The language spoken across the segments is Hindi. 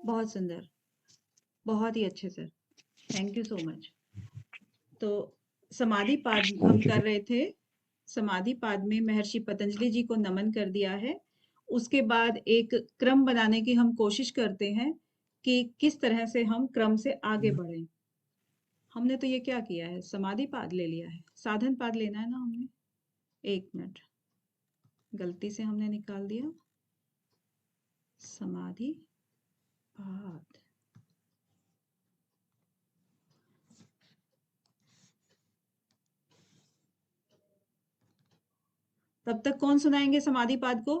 बहुत सुंदर, बहुत ही अच्छे sir, thank you so much. तो समाधि पाद हम कर रहे थे। समाधि पाद में महर्षि पतंजलि जी को नमन कर दिया है। उसके बाद एक क्रम बनाने की हम कोशिश करते हैं कि किस तरह से हम क्रम से आगे बढ़ें। हमने तो ये क्या किया है, समाधि पाद ले लिया है, साधन पाद लेना है ना हमने। एक मिनट, गलती से हमने निकाल दिया समाधि पाद। तब तक कौन सुनाएंगे समाधि पाद को?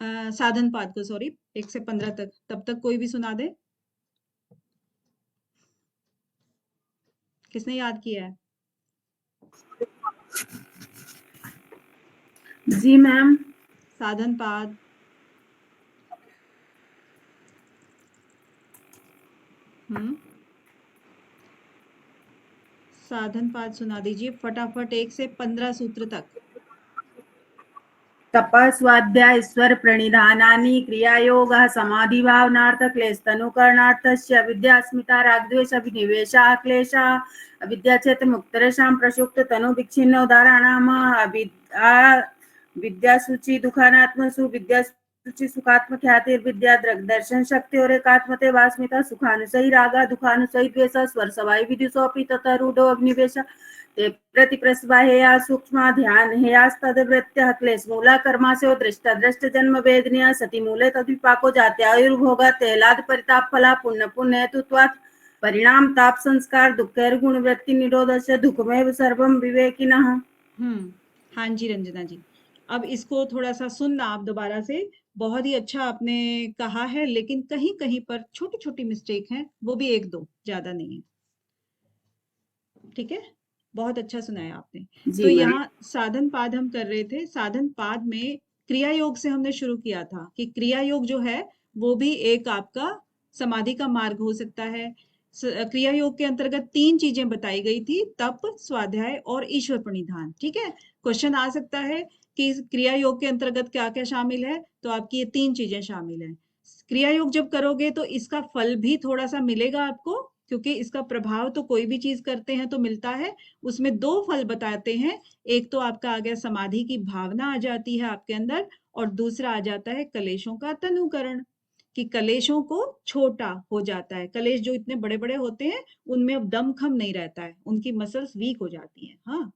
साधन पाद को, सॉरी, 1 से 15 तक। तब तक कोई भी सुना दे। किसने याद किया है? जी मैम। साधन पाद। साधन पाद सुना दीजिए फटाफट, 1 से 15 सूत्र तक। तपः स्वाध्याय ईश्वर प्रणिधानानि क्रियायोगः समाधि भावनार्थ क्लेशतनुकरणार्थस्य विद्यास्मिता रागद्वेष अभिनिवेशः क्लेशः अविद्याचेत मुक्तरेषां प्रसुप्त तनु विच्छिन्न उदाहरणाम विद्यासूचि दुखानात्मसु विद्यासूचि सुखात्म ख्यातिर्विद्या दर्शन शक्ति और एकात्मते वास्मिता सुखानुसई रागा दुखानुसई द्वेष स्वर सवाई विदुषोऽपि ततः रूढो अग्निवेश ते प्रतिप्रस्वाहेया सूक्ष्म ध्यान हेयास्तदवृत्त्यः क्लेश मूला कर्मास्यो दृष्टा दृष्ट जन्म वेदनीय सति मूले तद्विपाको जाते आयुर्भोगा तेलाद परिताप फला पुण्य पुण्य हेतुत्वात् परिणाम ताप संस्कार दुःखैर्गुण वृत्ति निरोधस्य दुःखमेव सर्वं विवेकिनः। हाँ जी रंजना जी, अब इसको थोड़ा सा सुनना आप दोबारा से। बहुत ही अच्छा आपने कहा है, लेकिन कहीं कहीं पर छोटी छोटी मिस्टेक है, वो भी 1-2, ज्यादा नहीं है। ठीक है, बहुत अच्छा सुनाया आपने। तो यहाँ साधन पाद हम कर रहे थे। साधन पाद में क्रिया योग से हमने शुरू किया था कि क्रिया योग जो है वो भी एक आपका समाधि का मार्ग हो सकता है। क्रिया योग के अंतर्गत 3 चीजें बताई गई थी, तप, स्वाध्याय और ईश्वर प्रणिधान। ठीक है, क्वेश्चन आ सकता है कि क्रिया योग के अंतर्गत क्या क्या शामिल है, तो आपकी ये 3 चीजें शामिल है। क्रिया योग जब करोगे तो इसका फल भी थोड़ा सा मिलेगा आपको, क्योंकि इसका प्रभाव तो कोई भी चीज करते हैं तो मिलता है। उसमें 2 फल बताते हैं। एक तो आपका आ गया समाधि की भावना आ जाती है आपके अंदर, और दूसरा आ जाता है कलेशों का तनुकरण, कि कलेशों को छोटा हो जाता है। कलेश जो इतने बड़े बड़े होते हैं उनमें अब दमखम नहीं रहता है, उनकी मसल्स वीक हो जाती हैं। हाँ,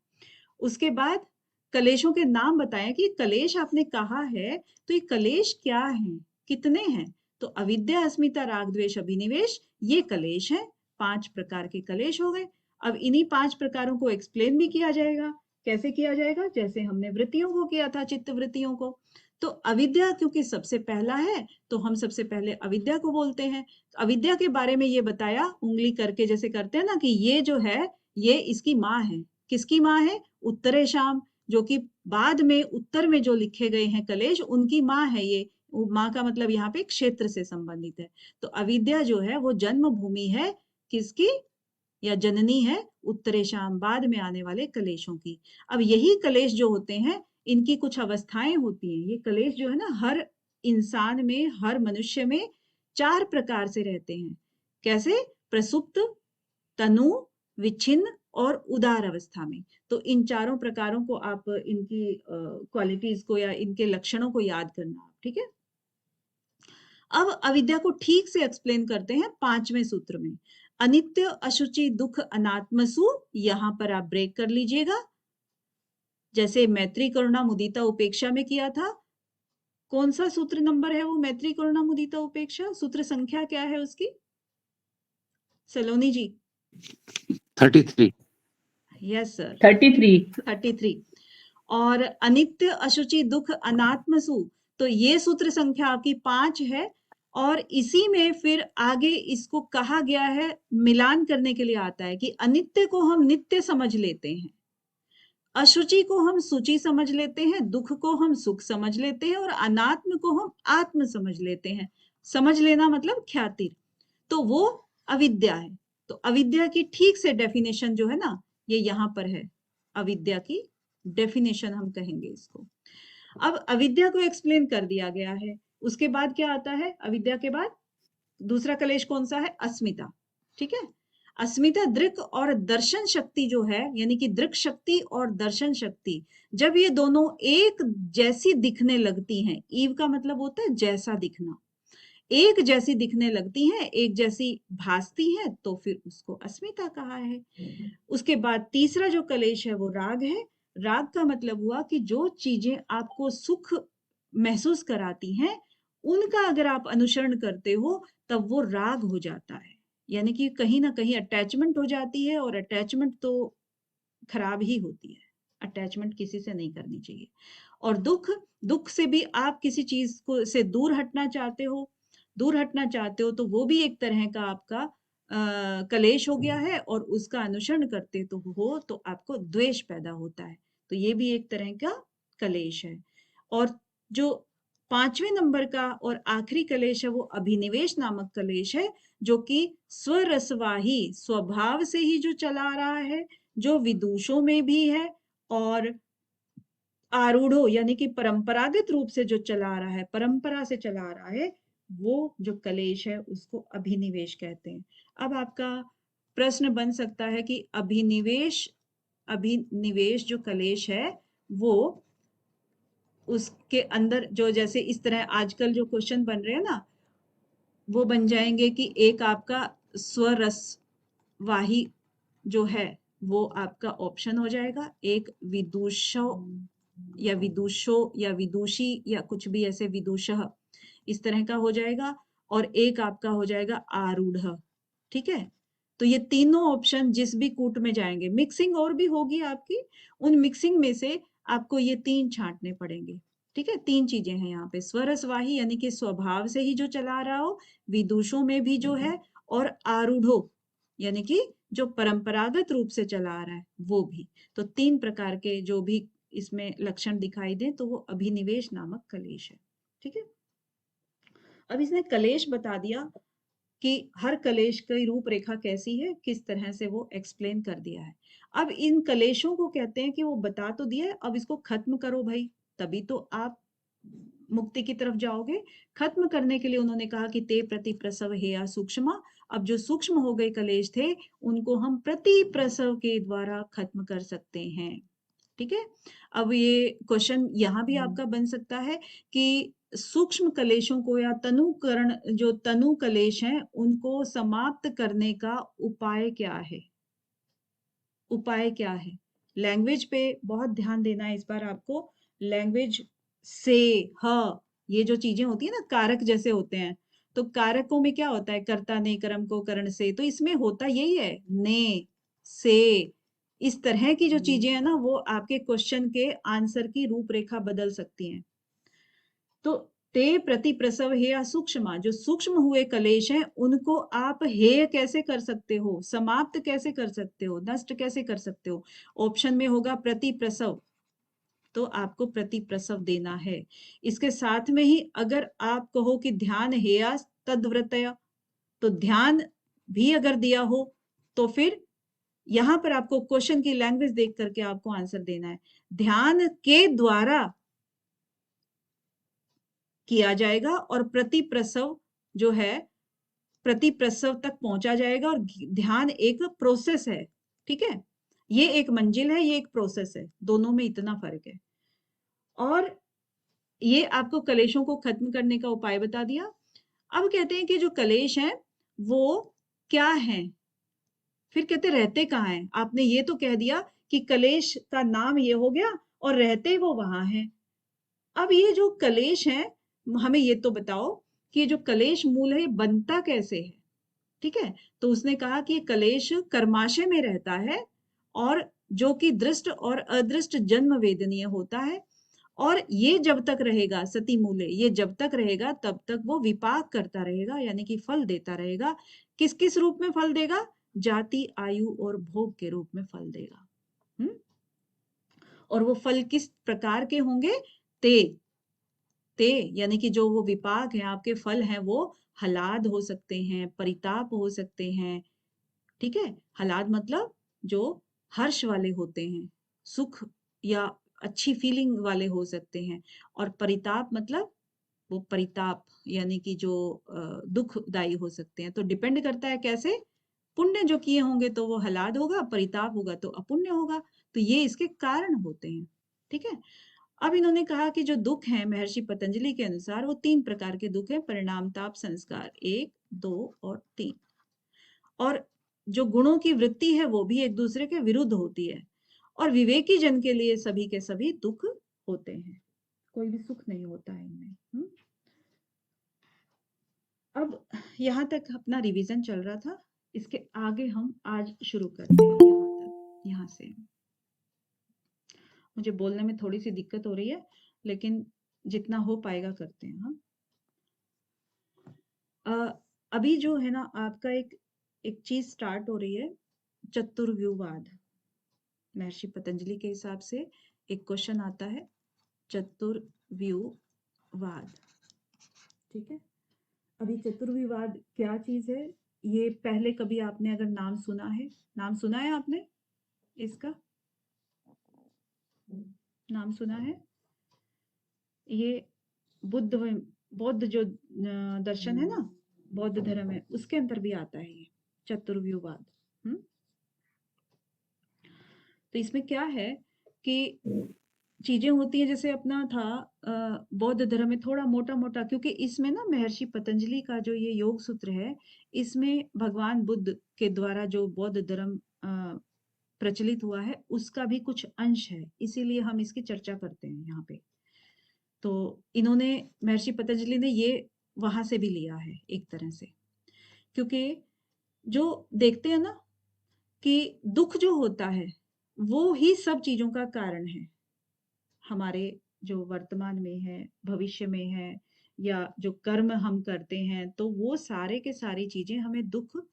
उसके बाद कलेशों के नाम बताएं कि कलेश आपने कहा है तो ये कलेश क्या है, कितने हैं? तो अविद्या, अस्मिता, राग, द्वेष, अभिनिवेश, ये कलेश हैं। 5 प्रकार के कलेश हो गए। अब इन्हीं 5 प्रकारों को एक्सप्लेन भी किया जाएगा। कैसे किया जाएगा? जैसे हमने वृत्तियों को किया था, चित्त वृत्तियों को। तो अविद्या क्योंकि सबसे पहला है, तो हम सबसे पहले अविद्या को बोलते हैं। अविद्या के बारे में ये बताया, उंगली करके जैसे करते हैं ना, कि ये जो है ये इसकी माँ है। किसकी माँ है? उत्तरेषाम, जो कि बाद में उत्तर में जो लिखे गए हैं कलेश, उनकी माँ है ये। माँ का मतलब यहाँ पे क्षेत्र से संबंधित है। तो अविद्या जो है वो जन्म भूमि है किसकी, या जननी है उत्तरेषाम, बाद में आने वाले कलेशों की। अब यही कलेश जो होते हैं, इनकी कुछ अवस्थाएं होती हैं। ये कलेश जो है ना, हर इंसान में, हर मनुष्य में 4 प्रकार से रहते हैं। कैसे? प्रसुप्त, तनु, विच्छिन्न और उदार अवस्था में। तो इन चारों प्रकारों को आप, इनकी क्वालिटीज को या इनके लक्षणों को याद करना। ठीक है, अब अविद्या को ठीक से एक्सप्लेन करते हैं 5वें सूत्र में। अनित्य, अशुचि, दुख, अनात्मसु, यहां पर आप ब्रेक कर लीजिएगा, जैसे मैत्री, करुणा, मुदिता, उपेक्षा में किया था। कौन सा सूत्र नंबर है वो? मैत्री, करुणा, मुदिता, उपेक्षा, सूत्र संख्या क्या है उसकी? सलोनी जी। 33। Yes sir, 33। और अनित्य, अशुचि, दुख, अनात्मसु, तो ये सूत्र संख्या आपकी 5 है। और इसी में फिर आगे इसको कहा गया है, मिलान करने के लिए आता है कि अनित्य को हम नित्य समझ लेते हैं, अशुचि को हम शुचि समझ लेते हैं, दुख को हम सुख समझ लेते हैं, और अनात्म को हम आत्म समझ लेते हैं। समझ लेना मतलब ख्याति। तो वो अविद्या है। तो अविद्या की ठीक से डेफिनेशन जो है ना, ये यहां पर है। अविद्या की डेफिनेशन हम कहेंगे इसको। अब अविद्या को एक्सप्लेन कर दिया गया है। उसके बाद क्या आता है? अविद्या के बाद दूसरा कलेश कौन सा है? अस्मिता। ठीक है, अस्मिता दृक् और दर्शन शक्ति जो है, यानी कि दृक् शक्ति और दर्शन शक्ति, जब ये दोनों एक जैसी दिखने लगती हैं, ईव का मतलब होता है जैसा दिखना, एक जैसी दिखने लगती हैं, एक जैसी भासती हैं, तो फिर उसको अस्मिता कहा है। उसके बाद तीसरा जो कलेश है वो राग है। राग का मतलब हुआ कि जो चीजें आपको सुख महसूस कराती हैं, उनका अगर आप अनुसरण करते हो तब वो राग हो जाता है, यानी कि कहीं ना कहीं अटैचमेंट हो जाती है, और अटैचमेंट तो खराब ही होती है, अटैचमेंट किसी से नहीं करनी चाहिए। और दुख, दुख से भी आप किसी चीज को से दूर हटना चाहते हो, दूर हटना चाहते हो तो वो भी एक तरह का आपका कलेश हो गया है, और उसका अनुसरण करते तो हो तो आपको द्वेष पैदा होता है, तो ये भी एक तरह का कलेश है। और जो 5वें नंबर का और आखिरी कलेश है वो अभिनिवेश नामक कलेश है, जो कि स्वरसवाही स्वभाव से ही जो चला आ रहा है, जो विदुषों में भी है, और आरूढ़ो यानी कि परंपरागत रूप से जो चला आ रहा है, परंपरा से चला आ रहा है, वो जो कलेश है उसको अभिनिवेश कहते हैं। अब आपका प्रश्न बन सकता है कि अभिनिवेश जो कलेश है वो उसके अंदर जो, जैसे इस तरह आजकल जो क्वेश्चन बन रहे हैं ना, वो बन जाएंगे कि एक आपका स्वरस वाही जो है वो आपका ऑप्शन हो जाएगा, एक विदुषो या विदुषो या विदुषी या कुछ भी ऐसे विदुषः इस तरह का हो जाएगा, और एक आपका हो जाएगा आरूढ़। ठीक है, तो ये तीनों ऑप्शन जिस भी कूट में जाएंगे, मिक्सिंग और भी होगी आपकी, उन मिक्सिंग में से आपको ये तीन छांटने पड़ेंगे। ठीक है, तीन चीजें हैं यहाँ पे, स्वरसवाही यानी कि स्वभाव से ही जो चला रहा हो, विदुषों में भी जो है, और आरूढ़ो यानी कि जो परंपरागत रूप से चला आ रहा है वो भी। तो तीन प्रकार के जो भी इसमें लक्षण दिखाई दे तो वो अभिनिवेश नामक कलेश है। ठीक है, अब इसने कलेश बता दिया कि हर कलेश की रूपरेखा कैसी है, किस तरह से वो एक्सप्लेन कर दिया है। अब इन कलेशों को कहते हैं कि वो बता तो दिया है, अब इसको खत्म करो भाई, तभी तो आप मुक्ति की तरफ जाओगे। खत्म करने के लिए उन्होंने कहा कि ते प्रति प्रसव हेया सूक्ष्म। अब जो सूक्ष्म हो गए कलेश थे उनको हम प्रति प्रसव के द्वारा खत्म कर सकते हैं। ठीक है, अब ये क्वेश्चन यहाँ भी आपका बन सकता है कि सूक्ष्म कलेशों को या तनुकरण, जो तनु कलेश हैं उनको समाप्त करने का उपाय क्या है? उपाय क्या है? लैंग्वेज पे बहुत ध्यान देना है इस बार आपको। लैंग्वेज से, ह, ये जो चीजें होती है ना कारक जैसे होते हैं, तो कारकों में क्या होता है? कर्ता ने कर्म को करण से, तो इसमें होता यही है, ने, से, इस तरह की जो चीजें हैं ना वो आपके क्वेश्चन के आंसर की रूपरेखा बदल सकती हैं। तो ते प्रति प्रसव हेय सूक्ष्म, जो सूक्ष्म हुए कलेश हैं उनको आप हेय कैसे कर सकते हो, समाप्त कैसे कर सकते हो, नष्ट कैसे कर सकते हो? ऑप्शन में होगा प्रति प्रसव, तो आपको प्रति प्रसव देना है। इसके साथ में ही अगर आप कहो कि ध्यान हेया तद्व्रतया, तो ध्यान भी अगर दिया हो तो फिर यहां पर आपको क्वेश्चन की लैंग्वेज देख करके आपको आंसर देना है। ध्यान के द्वारा किया जाएगा और प्रति प्रसव जो है प्रति प्रसव तक पहुंचा जाएगा, और ध्यान एक प्रोसेस है। ठीक है, ये एक मंजिल है, ये एक प्रोसेस है, दोनों में इतना फर्क है। और ये आपको कलेशों को खत्म करने का उपाय बता दिया। अब कहते हैं कि जो कलेश हैं वो क्या हैं, फिर कहते रहते कहाँ हैं? आपने ये तो कह दिया कि कलेश का नाम ये हो गया और रहते वो वहां हैं। अब ये जो कलेश है, हमें ये तो बताओ कि ये जो कलेश मूल है ये बनता कैसे है? ठीक है, तो उसने कहा कि कलेश कर्माशय में रहता है, और जो कि दृष्ट और अदृष्ट जन्म वेदनीय होता है, और ये जब तक रहेगा सती मूले, ये जब तक रहेगा तब तक वो विपाक करता रहेगा, यानी कि फल देता रहेगा। किस किस रूप में फल देगा? जाति, आयु और भोग के रूप में फल देगा। और वो फल किस प्रकार के होंगे? ते यानी कि जो वो विपाक है, आपके फल हैं, वो हलाद हो सकते हैं, परिताप हो सकते हैं। ठीक है, हलाद मतलब जो हर्ष वाले होते हैं, सुख या अच्छी फीलिंग वाले हो सकते हैं, और परिताप मतलब वो परिताप यानी कि जो दुखदायी हो सकते हैं। तो डिपेंड करता है कैसे, पुण्य जो किए होंगे तो वो हलाद होगा, परिताप होगा तो अपुण्य होगा। तो ये इसके कारण होते हैं, ठीक है। अब इन्होंने कहा कि जो दुख है महर्षि पतंजलि के अनुसार वो 3 प्रकार के दुख हैं, परिणाम, ताप, संस्कार, 1, 2 और 3। और जो गुणों की वृत्ति है वो भी एक दूसरे के विरुद्ध होती है, और विवेकी जन के लिए सभी के सभी दुख होते हैं, कोई भी सुख नहीं होता है इनमें। अब यहाँ तक अपना रिवीजन चल रहा था, इसके आगे हम आज शुरू करते हैं यहाँ से। मुझे बोलने में थोड़ी सी दिक्कत हो रही है, लेकिन जितना हो पाएगा करते हैं। अभी जो है ना आपका एक चीज स्टार्ट हो रही है, चतुर्व्यूहवाद। महर्षि पतंजलि के हिसाब से एक क्वेश्चन आता है, चतुर्व्यूहवाद, ठीक है। अभी चतुर्व्यूहवाद क्या चीज है, ये पहले कभी आपने अगर नाम सुना है आपने इसका नाम सुना है? ये बौद्ध जो दर्शन है ना, बौद्ध धर्म है, उसके अंदर भी आता है ये चतुर्व्यूहवाद। तो इसमें क्या है कि चीजें होती है, जैसे अपना था बौद्ध धर्म में थोड़ा मोटा मोटा, क्योंकि इसमें ना महर्षि पतंजलि का जो ये योग सूत्र है, इसमें भगवान बुद्ध के द्वारा जो बौद्ध धर्म प्रचलित हुआ है उसका भी कुछ अंश है, इसीलिए हम इसकी चर्चा करते हैं यहाँ पे। तो इन्होंने, महर्षि पतंजलि ने ये वहां से भी लिया है एक तरह से, क्योंकि जो देखते हैं ना कि दुख जो होता है वो ही सब चीजों का कारण है, हमारे जो वर्तमान में है, भविष्य में है, या जो कर्म हम करते हैं, तो वो सारे के सारी चीजें हमें दुख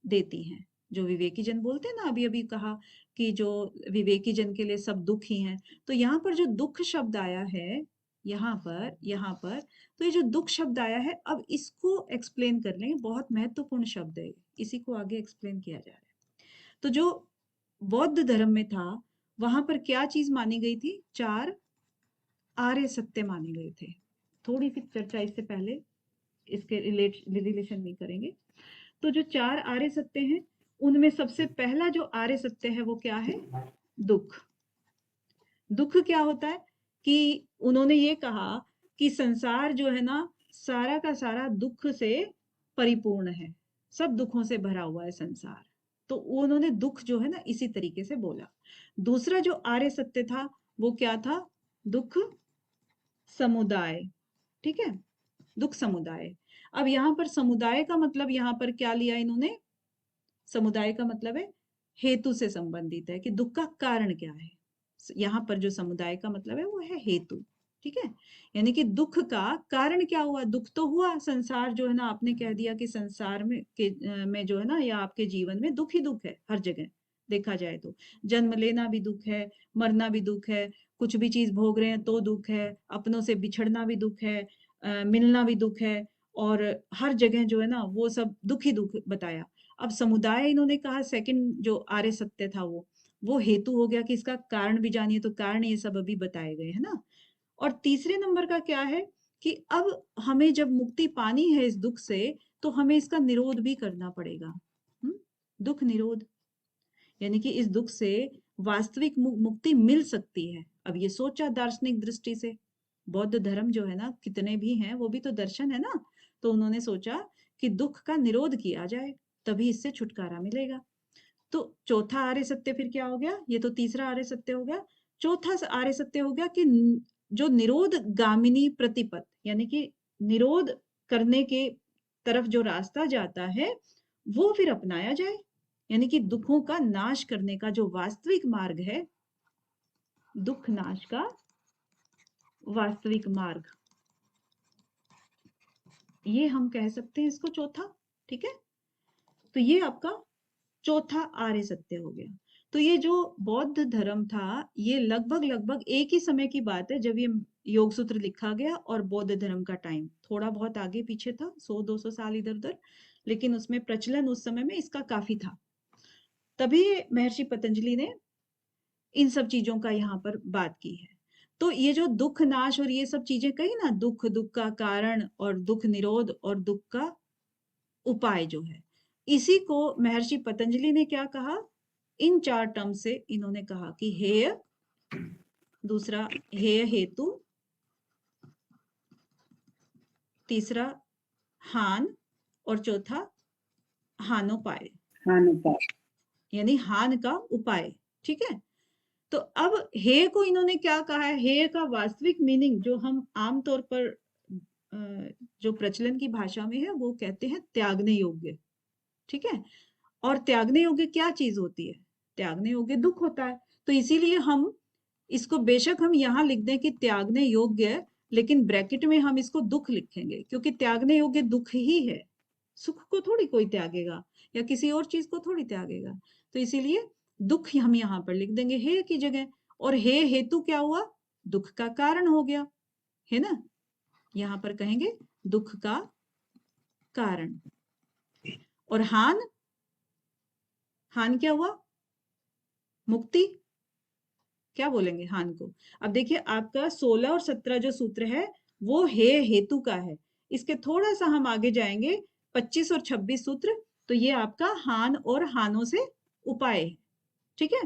देती हैं। जो विवेकी जन बोलते हैं ना, अभी अभी कहा कि जो विवेकी जन के लिए सब दुख ही हैं, तो यहाँ पर जो दुख शब्द आया है, यहाँ पर तो ये जो दुख शब्द आया है, अब इसको एक्सप्लेन कर लेंगे, बहुत महत्वपूर्ण शब्द है, इसी को आगे एक्सप्लेन किया जा रहा है। तो जो बौद्ध धर्म में था, वहां पर क्या चीज मानी गई थी? 4 आर्य सत्य माने गए थे। थोड़ी सी चर्चा इससे पहले इसके रिलेशन नहीं करेंगे। तो जो 4 आर्य सत्य हैं, उनमें सबसे पहला जो आर्य सत्य है वो क्या है? दुख। दुख क्या होता है कि उन्होंने ये कहा कि संसार जो है ना, सारा का सारा दुख से परिपूर्ण है, सब दुखों से भरा हुआ है संसार। तो उन्होंने दुख जो है ना इसी तरीके से बोला। दूसरा जो आर्य सत्य था वो क्या था? दुख समुदाय, ठीक है, दुख समुदाय। अब यहाँ पर समुदाय का मतलब यहाँ पर क्या लिया इन्होंने? समुदाय का मतलब है हेतु से संबंधित है, कि दुख का कारण क्या है। यहाँ पर जो समुदाय का मतलब है वो है हेतु, ठीक है। यानी कि दुख का कारण क्या हुआ? दुख तो हुआ, संसार जो है ना, आपने कह दिया कि संसार में जो है ना, या आपके जीवन में दुख ही दुख है, हर जगह देखा जाए तो। जन्म लेना भी दुख है, मरना भी दुख है, कुछ भी चीज भोग रहे हैं तो दुख है, अपनों से बिछड़ना भी दुख है, मिलना भी दुख है, और हर जगह जो है ना वो सब दुख ही दुख बताया। अब समुदाय इन्होंने कहा, सेकंड जो आर्य सत्य था वो हेतु हो गया कि इसका कारण भी जानिए, तो कारण ये सब अभी बताए गए है ना। और तीसरे नंबर का क्या है कि अब हमें जब मुक्ति पानी है इस दुख से, तो हमें इसका निरोध भी करना पड़ेगा। दुख निरोध, यानी कि इस दुख से वास्तविक मुक्ति मिल सकती है। अब ये सोचा दार्शनिक दृष्टि से, बौद्ध धर्म जो है ना, कितने भी हैं वो भी तो दर्शन है ना, तो उन्होंने सोचा कि दुख का निरोध किया जाए, तभी इससे छुटकारा मिलेगा। तो चौथा आर्य सत्य फिर क्या हो गया? ये तो तीसरा आर्य सत्य हो गया। चौथा आर्य सत्य हो गया कि जो निरोध गामिनी प्रतिपद, यानी कि निरोध करने के तरफ जो रास्ता जाता है वो फिर अपनाया जाए, यानी कि दुखों का नाश करने का जो वास्तविक मार्ग है, दुख नाश का वास्तविक मार्ग, ये हम कह सकते हैं इसको चौथा, ठीक है। तो ये आपका चौथा आर्य सत्य हो गया। तो ये जो बौद्ध धर्म था, ये लगभग एक ही समय की बात है जब ये योग सूत्र लिखा गया, और बौद्ध धर्म का टाइम थोड़ा बहुत आगे पीछे था, 100-200 साल इधर उधर, लेकिन उसमें प्रचलन उस समय में इसका काफी था। तभी महर्षि पतंजलि ने इन सब चीजों का यहाँ पर बात की है। तो ये जो दुख नाश और ये सब चीजें कही ना, दुख, दुख का कारण और दुख निरोध और दुख का उपाय जो है, इसी को महर्षि पतंजलि ने क्या कहा, इन 4 टर्म से इन्होंने कहा कि हेय, दूसरा हेय हेतु, तीसरा हान और चौथा हानोपाय, हानुपाय। यानी हान का उपाय। ठीक है, तो अब हेय को इन्होंने क्या कहा है, हेय का वास्तविक मीनिंग जो हम आमतौर पर जो प्रचलन की भाषा में है वो कहते हैं त्यागने योग्य। ठीक है, और त्यागने योग्य क्या चीज होती है, त्यागने योग्य दुख होता है। तो इसीलिए हम इसको बेशक हम यहाँ लिख दें कि त्यागने योग्य, लेकिन ब्रैकेट में हम इसको दुख लिखेंगे, क्योंकि त्यागने योग्य दुख ही है। सुख को थोड़ी कोई त्यागेगा या किसी और चीज को थोड़ी त्यागेगा, तो इसीलिए दुख हम यहाँ पर लिख देंगे हे की जगह। और हे हेतु क्या हुआ, दुख का कारण हो गया, है ना, यहाँ पर कहेंगे दुख का कारण। और हान, हान क्या हुआ, मुक्ति, क्या बोलेंगे हान को। अब देखिए आपका 16 और 17 जो सूत्र है वो हे हेतु का है, इसके थोड़ा सा हम आगे जाएंगे 25 और 26 सूत्र, तो ये आपका हान और हानों से उपाय है। ठीक है,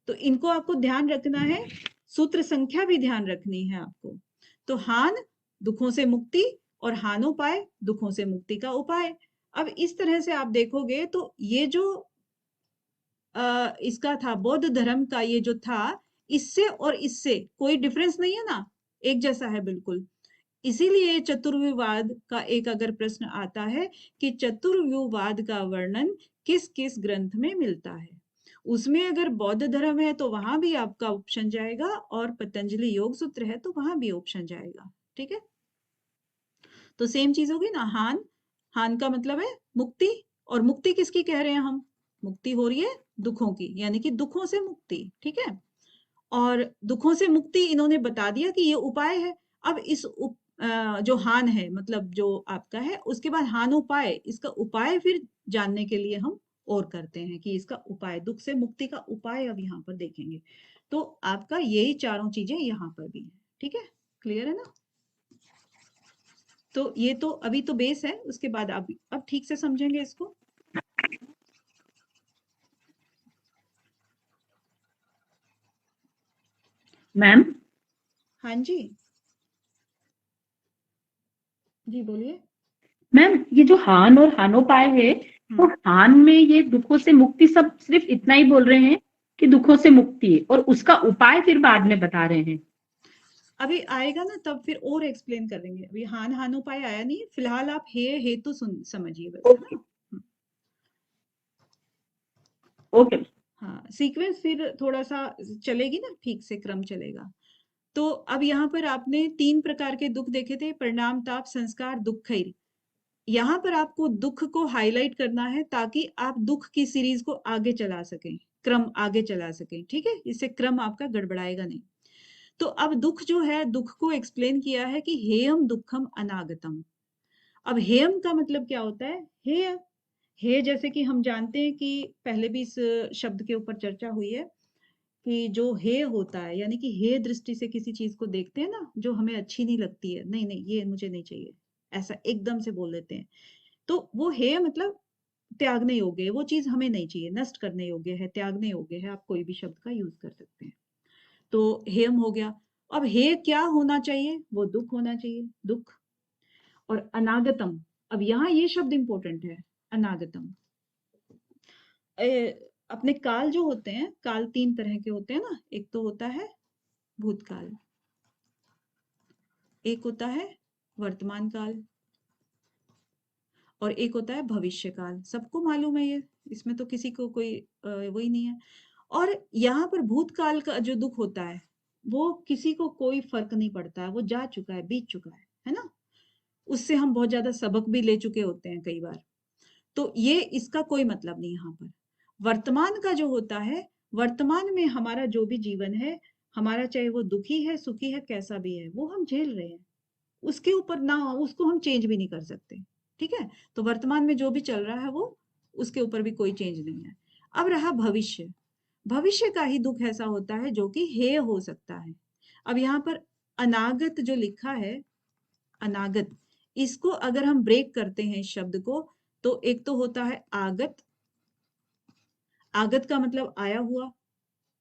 तो इनको आपको ध्यान रखना है, सूत्र संख्या भी ध्यान रखनी है आपको। तो हान दुखों से मुक्ति और हानोपाय दुखों से मुक्ति का उपाय। अब इस तरह से आप देखोगे तो ये जो इसका था बौद्ध धर्म का, ये जो था इससे और इससे कोई डिफरेंस नहीं है ना, एक जैसा है बिल्कुल। इसीलिए चतुर्व्यूहवाद का एक अगर प्रश्न आता है कि चतुर्व्यूहवाद का वर्णन किस किस ग्रंथ में मिलता है, उसमें अगर बौद्ध धर्म है तो वहां भी आपका ऑप्शन जाएगा, और पतंजलि योग सूत्र है तो वहां भी ऑप्शन जाएगा। ठीक है, तो सेम चीज होगी ना, हान, हान का मतलब है मुक्ति, और मुक्ति किसकी कह रहे हैं हम, मुक्ति हो रही है दुखों की, यानी कि दुखों से मुक्ति। ठीक है, और दुखों से मुक्ति इन्होंने बता दिया कि ये उपाय है। अब इस जो हान है मतलब जो आपका है, उसके बाद हान उपाय, इसका उपाय फिर जानने के लिए हम और करते हैं कि इसका उपाय, दुख से मुक्ति का उपाय अब यहाँ पर देखेंगे। तो आपका यही चारों चीजें यहाँ पर भी है। ठीक है, क्लियर है ना। तो ये तो अभी तो बेस है, उसके बाद आप अब ठीक से समझेंगे इसको। मैम, हाँ जी, जी बोलिए। मैम ये जो हान और हानोपाय है, तो हान में ये दुखों से मुक्ति सब सिर्फ इतना ही बोल रहे हैं कि दुखों से मुक्ति है, और उसका उपाय फिर बाद में बता रहे हैं। अभी आएगा ना तब फिर और एक्सप्लेन करेंगे, अभी हान हानोपाय आया नहीं, फिलहाल आप हे हेतु समझिए बस, है ना। ओके। हाँ, सीक्वेंस फिर थोड़ा सा चलेगी ना, ठीक से क्रम चलेगा। तो अब यहाँ पर आपने 3 प्रकार के दुख देखे थे, परिणाम, ताप, संस्कार, दुःखैर। यहाँ पर आपको दुख को हाईलाइट करना है ताकि आप दुख की सीरीज को आगे चला सकें, क्रम आगे चला सकें। ठीक है, इससे क्रम आपका गड़बड़ाएगा नहीं। तो अब दुख जो है, दुख को एक्सप्लेन किया है कि हेयम दुखम अनागतम। अब हेयम का मतलब क्या होता है, हेय, हे जैसे कि हम जानते हैं कि पहले भी इस शब्द के ऊपर चर्चा हुई है कि जो हे होता है, यानी कि हे दृष्टि से किसी चीज को देखते हैं ना, जो हमें अच्छी नहीं लगती है, नहीं नहीं ये मुझे नहीं चाहिए, ऐसा एकदम से बोल देते हैं, तो वो हे मतलब त्यागने योग्य है, वो चीज हमें नहीं चाहिए, नष्ट करने योग्य है, त्यागने योग्य है, आप कोई भी शब्द का यूज कर सकते हैं। तो हेम हो गया। अब हे क्या होना चाहिए, वो दुख होना चाहिए, दुख। और अनागतम, अब यहाँ ये शब्द इंपॉर्टेंट है, अनागतम। अपने काल जो होते हैं, काल 3 तरह के होते हैं ना, एक तो होता है भूतकाल, एक होता है वर्तमान काल, और एक होता है भविष्य काल। सबको मालूम है ये, इसमें तो किसी को कोई वही नहीं है। और यहाँ पर भूतकाल का जो दुख होता है वो किसी को कोई फर्क नहीं पड़ता है, वो जा चुका है, बीत चुका है ना, उससे हम बहुत ज्यादा सबक भी ले चुके होते हैं कई बार, तो ये इसका कोई मतलब नहीं यहाँ पर। वर्तमान का जो होता है, वर्तमान में हमारा जो भी जीवन है, हमारा चाहे वो दुखी है सुखी है कैसा भी है, वो हम झेल रहे हैं, उसके ऊपर ना, उसको हम चेंज भी नहीं कर सकते। ठीक है, तो वर्तमान में जो भी चल रहा है वो, उसके ऊपर भी कोई चेंज नहीं है। अब रहा भविष्य, भविष्य का ही दुख ऐसा होता है जो कि हेय हो सकता है। अब यहाँ पर अनागत जो लिखा है, अनागत, इसको अगर हम ब्रेक करते हैं इस शब्द को, तो एक तो होता है आगत। आगत का मतलब आया हुआ।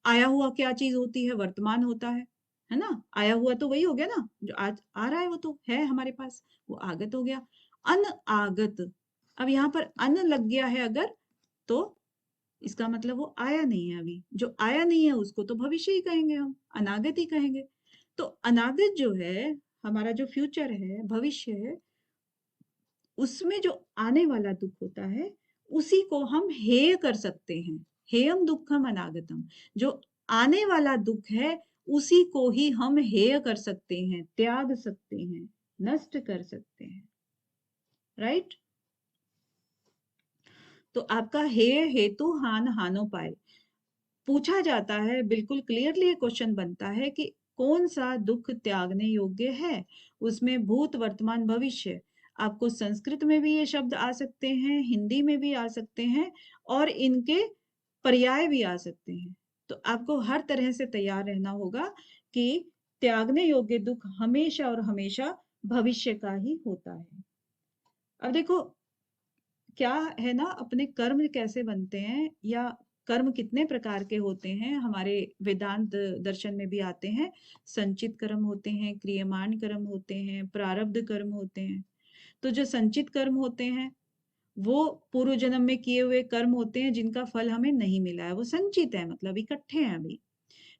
आया हुआ क्या चीज होती है? वर्तमान होता है ना। आया हुआ तो वही हो गया ना, जो आज आ रहा है वो तो है हमारे पास, वो आगत हो गया। अनआगत, अब यहाँ पर अन लग गया है अगर, तो इसका मतलब वो आया नहीं है अभी। जो आया नहीं है उसको तो भविष्य ही कहेंगे, हम अनागत ही कहेंगे। तो अनागत जो है, हमारा जो फ्यूचर है, भविष्य है, उसमें जो आने वाला दुख होता है, उसी को हम हेय कर सकते हैं। हेयम दुखम अनागतम, जो आने वाला दुख है उसी को ही हम हेय कर सकते हैं, त्याग सकते हैं, नष्ट कर सकते हैं। राइट? तो आपका हेय हेतु हान हानोपाय पूछा जाता है, बिल्कुल क्लियरली क्वेश्चन बनता है कि कौन सा दुख त्यागने योग्य है। उसमें भूत, वर्तमान, भविष्य, आपको संस्कृत में भी ये शब्द आ सकते हैं, हिंदी में भी आ सकते हैं, और इनके पर्याय भी आ सकते हैं। तो आपको हर तरह से तैयार रहना होगा कि त्यागने योग्य दुख हमेशा और हमेशा भविष्य का ही होता है। अब देखो क्या है ना, अपने कर्म कैसे बनते हैं, या कर्म कितने प्रकार के होते हैं, हमारे वेदांत दर्शन में भी आते हैं। संचित कर्म होते हैं, क्रियमाण कर्म होते हैं, प्रारब्ध कर्म होते हैं। तो जो संचित कर्म होते हैं वो पूर्व जन्म में किए हुए कर्म होते हैं, जिनका फल हमें नहीं मिला है, वो संचित है, मतलब इकट्ठे हैं अभी।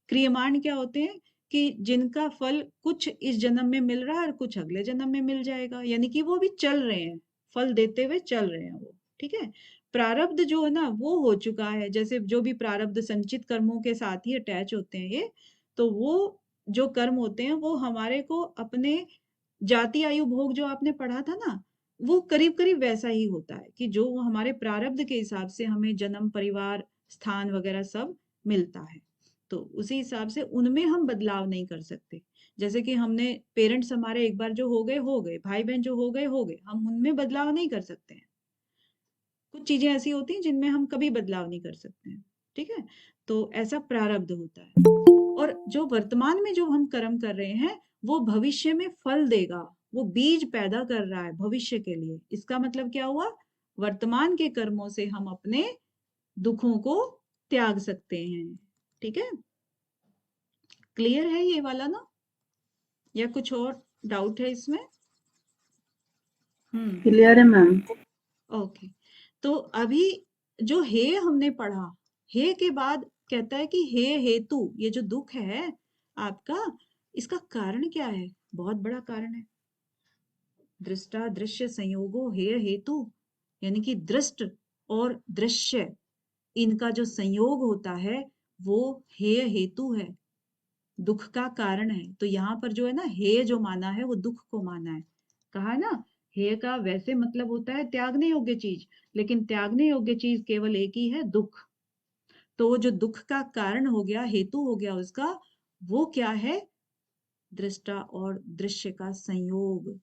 क्रियमाण क्या होते हैं कि जिनका फल कुछ इस जन्म में मिल रहा है और कुछ अगले जन्म में मिल जाएगा, यानी कि वो भी चल रहे हैं, फल देते हुए चल रहे हैं वो। ठीक है। प्रारब्ध जो है ना वो हो चुका है, जैसे जो भी प्रारब्ध संचित कर्मों के साथ ही अटैच होते हैं ये, तो वो जो कर्म होते हैं वो हमारे को अपने जाति आयु भोग जो आपने पढ़ा था ना, वो करीब करीब वैसा ही होता है कि जो हमारे प्रारब्ध के हिसाब से हमें जन्म, परिवार, स्थान वगैरह सब मिलता है। तो उसी हिसाब से उनमें हम बदलाव नहीं कर सकते। जैसे कि हमने पेरेंट्स हमारे एक बार जो हो गए, भाई बहन जो हो गए, हम उनमें बदलाव नहीं कर सकते हैं। कुछ चीजें ऐसी होती हैं जिनमें हम कभी बदलाव नहीं कर सकते हैं। ठीक है। तो ऐसा प्रारब्ध होता है। और जो वर्तमान में जो हम कर्म कर रहे हैं वो भविष्य में फल देगा, वो बीज पैदा कर रहा है भविष्य के लिए। इसका मतलब क्या हुआ? वर्तमान के कर्मों से हम अपने दुखों को त्याग सकते हैं। ठीक है। क्लियर है ये वाला ना, या कुछ और डाउट है इसमें? क्लियर है मैम। ओके। तो अभी जो हे हमने पढ़ा, हे के बाद कहता है कि हे हेतु, ये जो दुख है आपका, इसका कारण क्या है? बहुत बड़ा कारण है। दृष्टा दृश्य संयोगो हेय हेतु, यानी कि दृष्ट और दृश्य, इनका जो संयोग होता है वो हेय हेतु है, दुख का कारण है। तो यहाँ पर जो है ना, हेय जो माना है वो दुख को माना है। कहा ना, हेय का वैसे मतलब होता है त्यागने योग्य चीज, लेकिन त्यागने योग्य चीज केवल एक ही है, दुख। तो जो दुख का कारण हो गया, हेतु हो गया उसका, वो क्या है? दृष्टा और दृश्य का संयोग।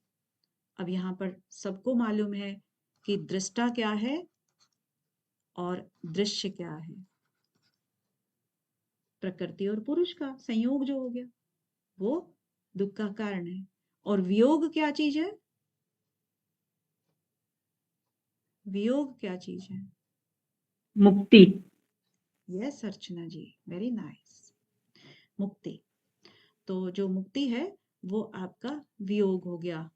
अब यहाँ पर सबको मालूम है कि दृष्टा क्या है और दृश्य क्या है। प्रकृति और पुरुष का संयोग जो हो गया वो दुख का कारण है। और वियोग क्या चीज है? वियोग क्या चीज है? मुक्ति। यस अर्चना जी, वेरी नाइस। मुक्ति। तो जो मुक्ति है वो आपका वियोग हो गया।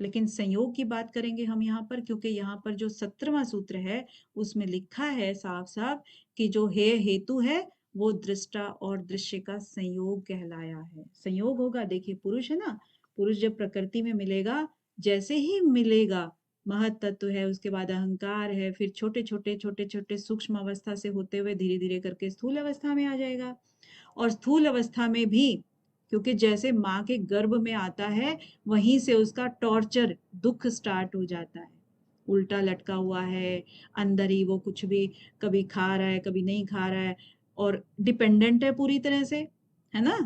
लेकिन संयोग की बात करेंगे हम यहाँ पर, क्योंकि यहाँ पर जो 17वां सूत्र है उसमें लिखा है साफ साफ कि जो हे हेतु है वो दृष्टा और दृश्य का संयोग कहलाया है। संयोग होगा, देखिए पुरुष है ना, पुरुष जब प्रकृति में मिलेगा, जैसे ही मिलेगा, महत तत्व है, उसके बाद अहंकार है, फिर छोटे छोटे सूक्ष्म अवस्था से होते हुए धीरे धीरे करके स्थूल अवस्था में आ जाएगा। और स्थूल अवस्था में भी, क्योंकि जैसे माँ के गर्भ में आता है वहीं से उसका टॉर्चर, दुख स्टार्ट हो जाता है। उल्टा लटका हुआ है, अंदर ही वो कुछ भी कभी खा रहा है कभी नहीं खा रहा है, और डिपेंडेंट है पूरी तरह से, है ना।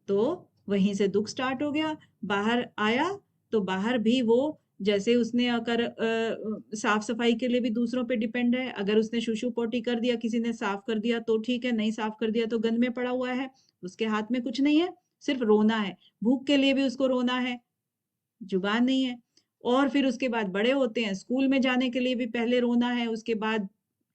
तो वहीं से दुख स्टार्ट हो गया। बाहर आया तो बाहर भी वो जैसे उसने अगर साफ सफाई के लिए भी दूसरों पे डिपेंड है, अगर उसने शुशु पोटी कर दिया, किसी ने साफ कर दिया तो ठीक है, नहीं साफ कर दिया तो गंद में पड़ा हुआ है, उसके हाथ में कुछ नहीं है, सिर्फ रोना है। भूख के लिए भी उसको रोना है, जुबान नहीं है। और फिर उसके बाद बड़े होते हैं, स्कूल में जाने के लिए भी पहले रोना है, उसके बाद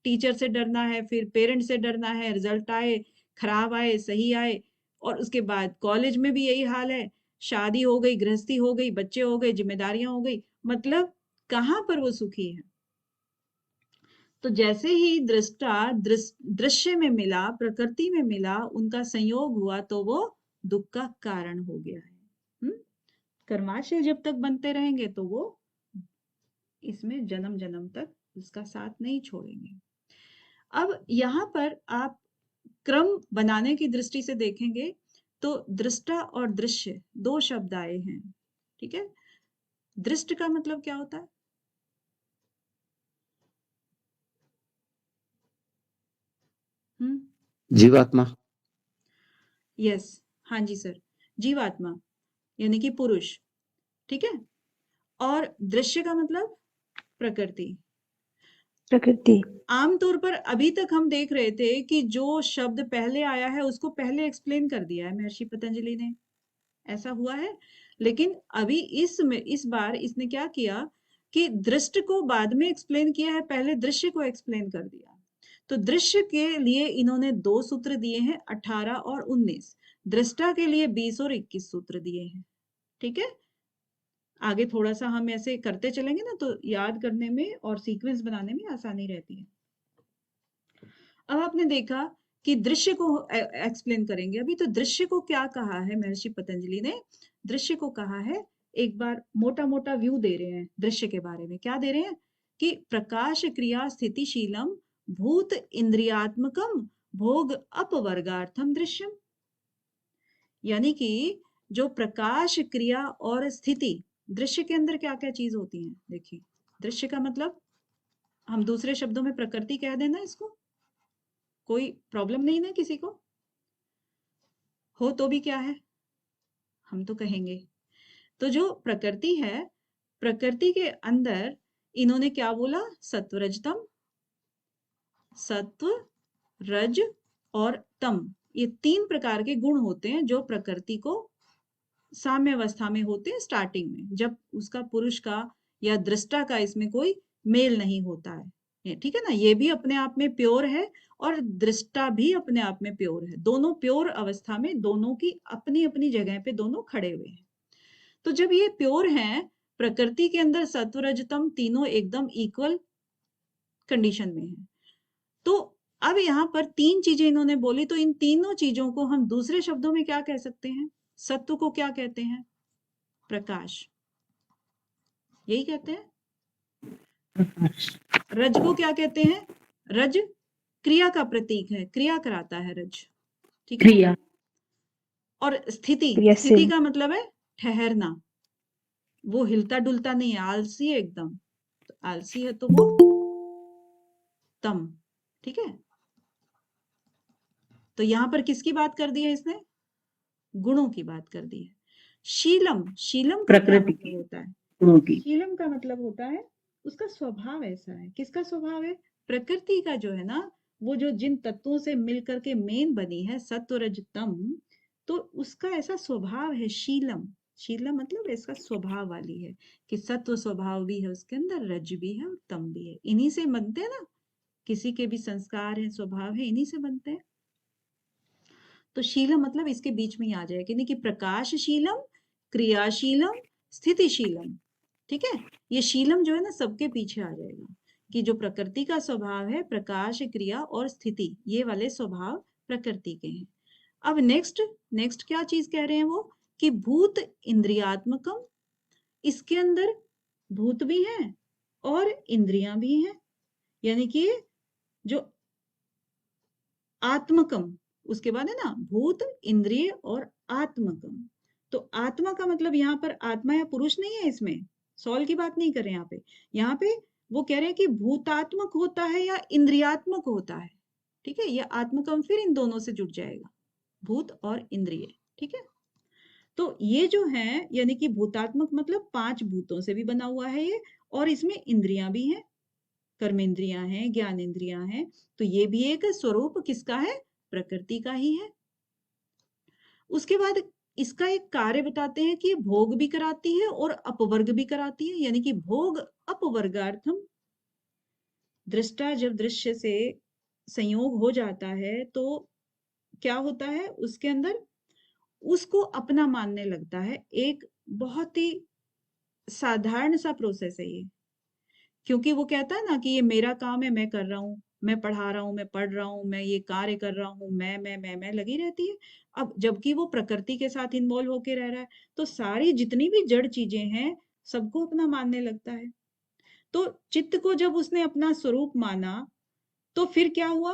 टीचर से डरना है, फिर पेरेंट्स से डरना है, रिजल्ट आए, खराब आए, सही आए। और उसके बाद कॉलेज में भी यही हाल है, शादी हो गई, गृहस्थी हो गई, बच्चे हो गए, जिम्मेदारियां हो गई, मतलब कहाँ पर वो सुखी है। तो जैसे ही दृष्टा दृश्य में मिला, प्रकृति में मिला, उनका संयोग हुआ, तो वो दुख का कारण हो गया है। कर्माशय जब तक बनते रहेंगे तो वो इसमें जन्म जन्म तक उसका साथ नहीं छोड़ेंगे। अब यहाँ पर आप क्रम बनाने की दृष्टि से देखेंगे तो दृष्टा और दृश्य दो शब्द आए हैं, ठीक है। दृष्ट का मतलब क्या होता है? जीवात्मा। यस, हाँ जी सर, जीवात्मा यानी कि पुरुष, ठीक है। और दृश्य का मतलब प्रकृति। प्रकृति। आमतौर पर अभी तक हम देख रहे थे कि जो शब्द पहले आया है उसको पहले एक्सप्लेन कर दिया है महर्षि पतंजलि ने, ऐसा हुआ है। लेकिन अभी इस बार इसने क्या किया कि दृष्ट को बाद में एक्सप्लेन किया है, पहले दृश्य को एक्सप्लेन कर दिया। तो दृश्य के लिए इन्होंने 2 सूत्र दिए हैं, 18 और 19। दृष्टा के लिए 20 और 21 सूत्र दिए हैं, ठीक है। आगे थोड़ा सा हम ऐसे करते चलेंगे ना तो याद करने में और सीक्वेंस बनाने में आसानी रहती है। अब आपने देखा कि दृश्य को एक्सप्लेन करेंगे अभी। तो दृश्य को क्या कहा है महर्षि पतंजलि ने? दृश्य को कहा है, एक बार मोटा मोटा व्यू दे रहे हैं दृश्य के बारे में। क्या दे रहे हैं कि प्रकाश क्रिया स्थितिशीलम भूत इंद्रियात्मकम भोग अपवर्गार्थम दृश्यम। यानी कि जो प्रकाश क्रिया और स्थिति, दृश्य के अंदर क्या क्या चीज होती है। देखिए, दृश्य का मतलब हम दूसरे शब्दों में प्रकृति कह देना, इसको कोई प्रॉब्लम नहीं ना किसी को हो तो भी क्या है, हम तो कहेंगे। तो जो प्रकृति है, प्रकृति के अंदर इन्होंने क्या बोला? सत्व रजतम, सत्व रज और तम, ये 3 प्रकार के गुण होते हैं जो प्रकृति को साम्य अवस्था में होते हैं स्टार्टिंग में, जब उसका पुरुष का या दृष्टा का इसमें कोई मेल नहीं होता है, ठीक है ना। ये भी अपने आप में प्योर है और दृष्टा भी अपने आप में प्योर है। दोनों प्योर अवस्था में, दोनों की अपनी अपनी जगह पे दोनों खड़े हुए हैं। तो जब ये प्योर हैं, प्रकृति के अंदर सत्व रजतम तीनों एकदम इक्वल कंडीशन में है। तो अब यहाँ पर 3 चीजें इन्होंने बोली, तो इन तीनों चीजों को हम दूसरे शब्दों में क्या कह सकते हैं? सत्व को क्या कहते हैं? प्रकाश, यही कहते हैं। रज को क्या कहते हैं? रज क्रिया का प्रतीक है, क्रिया कराता है रज, ठीक है। क्रिया। और स्थिति, क्रियाशील। स्थिति का मतलब है ठहरना, वो हिलता डुलता नहीं है, आलसी है एकदम। तो आलसी है तो वो तम, ठीक है। तो यहां पर किसकी बात कर दी है इसने? गुणों की बात कर दी है। शीलम, शीलम का क्या प्रकृति मतलब होता है? गुणों की। शीलम का मतलब होता है उसका स्वभाव ऐसा है। किसका स्वभाव है? प्रकृति का जो है ना, वो जो जिन तत्वों से मिलकर के मेन बनी है सत्व रज तम, तो उसका ऐसा स्वभाव है शीलम। शीलम मतलब इसका स्वभाव वाली है कि सत्व स्वभाव भी है उसके अंदर, रज भी है और तम भी है। इन्हीं से बनते हैं ना, किसी के भी संस्कार है, स्वभाव है, इन्हीं से बनते हैं। तो शीलम मतलब इसके बीच में ही आ जाएगा, यानी कि प्रकाशशीलम, क्रियाशीलम, स्थितिशीलम, ठीक है। ये शीलम जो है ना सबके पीछे आ जाएगा कि जो प्रकृति का स्वभाव है, प्रकाश, क्रिया और स्थिति, ये वाले स्वभाव प्रकृति के हैं। अब नेक्स्ट क्या चीज कह रहे हैं वो? कि भूत इंद्रियात्मकम, इसके अंदर भूत भी हैं और इंद्रियां भी हैं, यानी कि जो आत्मकम, उसके बाद है ना भूत, इंद्रिय और आत्मकम। तो आत्मा का मतलब यहाँ पर आत्मा या पुरुष नहीं है, इसमें सॉल की बात नहीं कर रहे यहाँ पे वो कह रहे हैं कि भूतात्मक होता है या इंद्रियात्मक होता है, ठीक है। ये आत्मकम फिर इन दोनों से जुड़ जाएगा, भूत और इंद्रिय, ठीक है। तो ये जो है यानी कि भूतात्मक मतलब 5 भूतों से भी बना हुआ है ये, और इसमें इंद्रियां भी हैं, कर्मेंद्रियां हैं, ज्ञानेंद्रियां हैं। तो ये भी एक स्वरूप किसका है? प्रकृति का ही है। उसके बाद इसका एक कार्य बताते हैं कि ये भोग भी कराती है और अपवर्ग भी कराती है, यानी कि भोग अपवर्गार्थम। दृष्टा जब दृश्य से संयोग हो जाता है तो क्या होता है उसके अंदर, उसको अपना मानने लगता है। एक बहुत ही साधारण सा प्रोसेस है ये, क्योंकि वो कहता है ना कि ये मेरा काम है, मैं कर रहा हूँ, मैं पढ़ा रहा हूँ, मैं पढ़ रहा हूँ, मैं ये कार्य कर रहा हूँ, मैं लगी रहती है। अब जबकि वो प्रकृति के साथ इन्वॉल्व होके रह रहा है, तो सारी जितनी भी जड़ चीजें हैं सबको अपना मानने लगता है। तो चित्त को जब उसने अपना स्वरूप माना तो फिर क्या हुआ,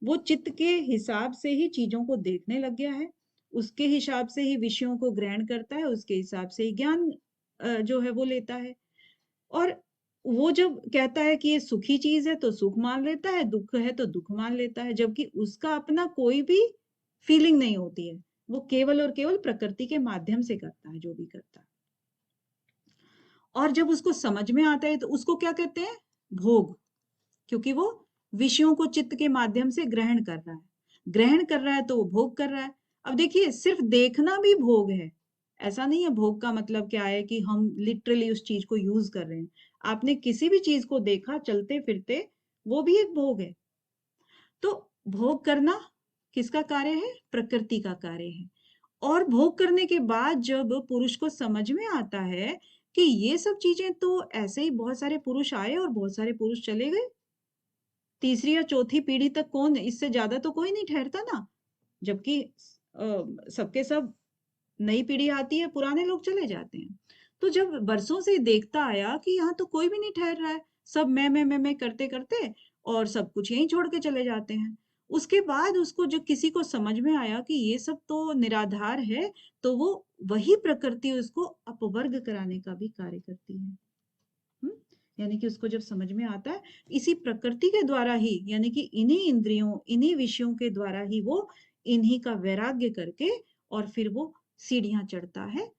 वो चित्त के हिसाब से ही चीजों को देखने लग गया है, उसके हिसाब से ही विषयों को ग्रहण करता है, उसके हिसाब से ही ज्ञान जो है वो लेता है। और वो जब कहता है कि ये सुखी चीज है तो सुख मान लेता है, दुख है तो दुख मान लेता है, जबकि उसका अपना कोई भी फीलिंग नहीं होती है। वो केवल और केवल प्रकृति के माध्यम से करता है जो भी करता है। और जब उसको समझ में आता है तो उसको क्या कहते हैं? भोग। क्योंकि वो विषयों को चित्त के माध्यम से ग्रहण कर रहा है, ग्रहण कर रहा है तो वो भोग कर रहा है। अब देखिए, सिर्फ देखना भी भोग है, ऐसा नहीं है। भोग का मतलब क्या है कि हम लिटरली उस चीज को यूज कर रहे हैं। आपने किसी भी चीज को देखा चलते फिरते, वो भी एक भोग है। तो भोग करना किसका कार्य है? प्रकृति का कार्य है। और भोग करने के बाद जब पुरुष को समझ में आता है कि ये सब चीजें तो ऐसे ही, बहुत सारे पुरुष आए और बहुत सारे पुरुष चले गए, तीसरी या चौथी पीढ़ी तक कौन, इससे ज्यादा तो कोई नहीं ठहरता ना। जबकि सबके सब नई पीढ़ी आती है, पुराने लोग चले जाते हैं। तो जब बरसों से देखता आया कि यहाँ तो कोई भी नहीं ठहर रहा है, सब मैं करते करते और सब कुछ यहीं छोड़ के चले जाते हैं। उसके बाद उसको जब किसी को समझ में आया कि ये सब तो निराधार है, तो वो वही प्रकृति उसको अपवर्ग कराने का भी कार्य करती है। हम्म? यानी कि उसको जब समझ में आता है, इसी प्रकृति के द्वारा ही, यानी कि इन्हीं इंद्रियों, इन्हीं विषयों के द्वारा ही वो इन्हीं का वैराग्य करके और फिर वो सीढ़ियां चढ़ता है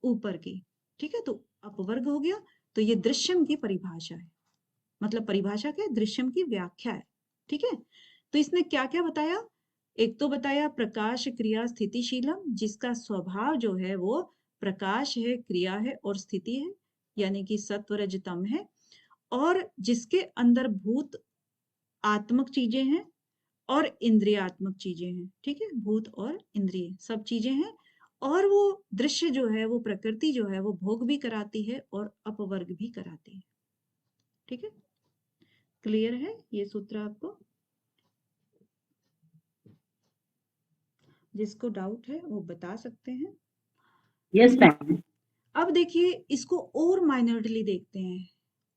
ऊपर की। ठीक है, तो अपवर्ग हो गया। तो ये दृश्यम की परिभाषा है, मतलब परिभाषा क्या है? दृश्यम की व्याख्या है। ठीक है, तो इसने क्या क्या बताया? एक तो बताया प्रकाश क्रिया स्थितिशीलम, जिसका स्वभाव जो है वो प्रकाश है, क्रिया है और स्थिति है, यानी कि सत्व रजतम है। और जिसके अंदर भूत आत्मक चीजें हैं और इंद्रियात्मक चीजें हैं। ठीक है, भूत और इंद्रिय सब चीजें हैं। और वो दृश्य जो है, वो प्रकृति जो है, वो भोग भी कराती है और अपवर्ग भी कराती है। ठीक है, क्लियर है ये सूत्र आपको? जिसको डाउट है वो बता सकते हैं। Yes ma'am. अब देखिए, इसको और माइनरली देखते हैं,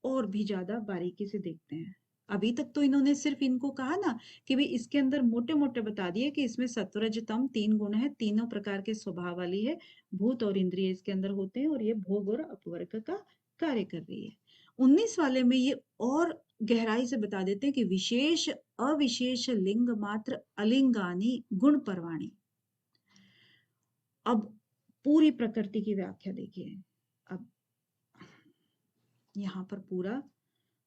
और भी ज्यादा बारीकी से देखते हैं। अभी तक तो इन्होंने सिर्फ इनको कहा ना कि भाई इसके अंदर मोटे मोटे बता दिए कि इसमें सत्वरजतम 3 गुण है, तीनों प्रकार के स्वभाव वाली है, भूत और इंद्रिय इसके अंदर होते हैं, और ये भोग और अपवर्ग का कार्य कर रही है। 19 वाले में ये और गहराई से बता देते हैं कि विशेष अविशेष लिंग मात्र अलिंगानी गुण परवाणी। अब पूरी प्रकृति की व्याख्या देखिए। अब यहाँ पर पूरा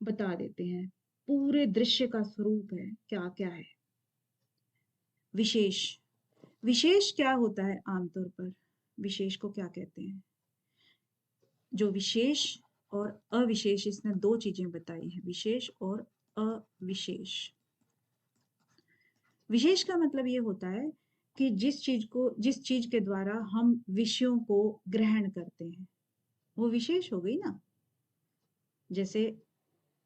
बता देते हैं, पूरे दृश्य का स्वरूप है क्या क्या है। विशेष, विशेष क्या होता है? आमतौर पर विशेष को क्या कहते हैं? जो विशेष और अविशेष, इसने 2 चीजें बताई हैं, विशेष और अविशेष। विशेष का मतलब ये होता है कि जिस चीज के द्वारा हम विषयों को ग्रहण करते हैं, वो विशेष हो गई ना। जैसे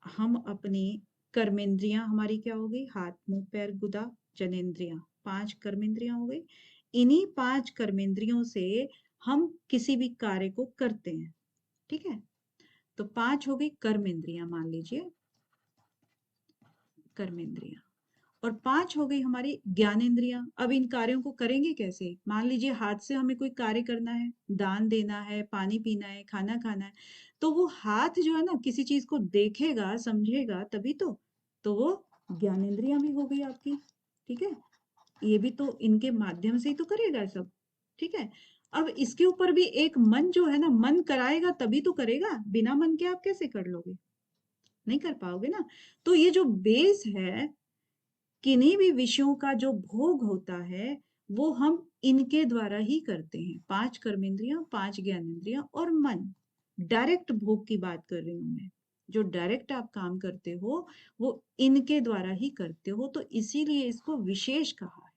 हम अपनी कर्मेंद्रियां, हमारी क्या हो गई? हाथ, मुंह, पैर, गुदा, जनेंद्रियां, 5 कर्मेंद्रियां हो गई। इन्हीं 5 कर्मेंद्रियों से हम किसी भी कार्य को करते हैं। ठीक है, तो 5 हो गई कर्मेंद्रियां, मान लीजिए कर्मेंद्रियां, और 5 हो गई हमारी ज्ञानेंद्रियां। अब इन कार्यों को करेंगे कैसे? मान लीजिए हाथ से हमें कोई कार्य करना है, दान देना है, पानी पीना है, खाना खाना है, तो वो हाथ जो है ना, किसी चीज को देखेगा, समझेगा तभी तो वो ज्ञानेंद्रियां भी हो गई आपकी। ठीक है, ये भी तो इनके माध्यम से ही तो करेगा सब। ठीक है, अब इसके ऊपर भी एक मन जो है ना, मन कराएगा तभी तो करेगा, बिना मन के आप कैसे कर लोगे, नहीं कर पाओगे ना। तो ये जो बेस है, किन्हीं भी विषयों का जो भोग होता है वो हम इनके द्वारा ही करते हैं। 5 कर्मेंद्रियां, 5 ज्ञानेंद्रियां और मन। डायरेक्ट भोग की बात कर रही हूं मैं, जो डायरेक्ट आप काम करते हो वो इनके द्वारा ही करते हो, तो इसीलिए इसको विशेष कहा है।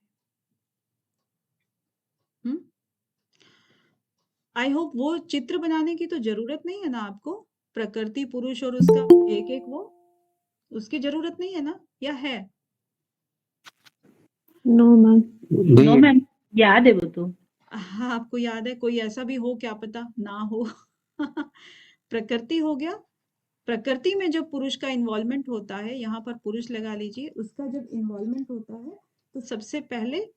आई होप वो चित्र बनाने की तो जरूरत नहीं है ना आपको, प्रकृति पुरुष और उसका एक एक वो, उसकी जरूरत नहीं है ना, या है? No ma'am. नो मैम, याद है वो तो। हाँ, आपको याद है, कोई ऐसा भी हो, क्या पता ना हो। प्रकृति हो गया, प्रकृति में जब पुरुष का इन्वॉल्वमेंट होता है, यहाँ पर पुरुष लगा लीजिए, उसका जब इन्वॉल्वमेंट होता है तो सबसे पहले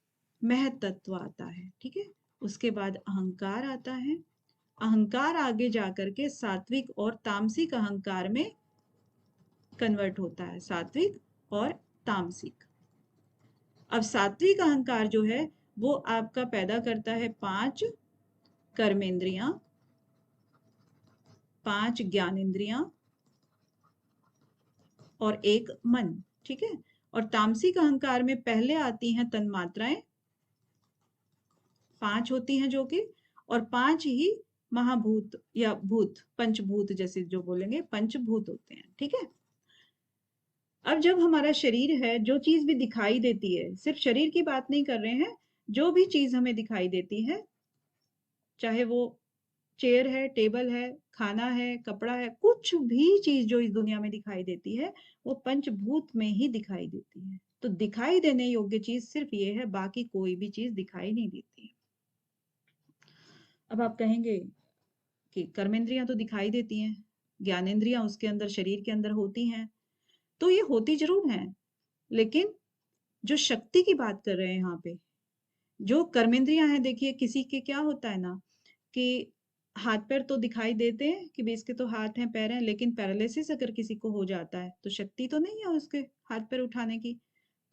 महत्त्व आता है, ठीक है, उसके बाद अहंकार आता है, अहंकार आगे जाकर के सात्विक और तामसिक अहंकार में कन्वर्ट होता है, सात्विक और तामसिक। अब सात्विक अहंकार जो है वो आपका पैदा करता है 5 कर्मेंद्रियां, 5 ज्ञानेंद्रियां और 1 मन, ठीक है। और तामसिक अहंकार में पहले आती हैं तन्मात्राएं, 5 होती हैं जो कि, और 5 ही महाभूत या भूत, पंचभूत जैसे जो बोलेंगे, पंचभूत होते हैं, ठीक है। अब जब हमारा शरीर है, जो चीज भी दिखाई देती है, सिर्फ शरीर की बात नहीं कर रहे हैं, जो भी चीज हमें दिखाई देती है, चाहे वो चेयर है, टेबल है, खाना है, कपड़ा है, कुछ भी चीज जो इस दुनिया में दिखाई देती है वो पंचभूत में ही दिखाई देती है। तो दिखाई देने योग्य चीज सिर्फ ये है, बाकी कोई भी चीज दिखाई नहीं देती। अब आप कहेंगे कि कर्मेंद्रियां तो दिखाई देती हैं, ज्ञानेंद्रियां उसके अंदर, शरीर के अंदर होती हैं, तो ये होती जरूर हैं, लेकिन जो शक्ति की बात कर रहे हैं यहाँ पे, जो कर्मेंद्रियां हैं, देखिए किसी के क्या होता है ना कि हाथ पैर तो दिखाई देते हैं कि भी इसके तो हाथ हैं पैर हैं, लेकिन पैरालिसिस अगर किसी को हो जाता है तो शक्ति तो नहीं है उसके हाथ पैर उठाने की,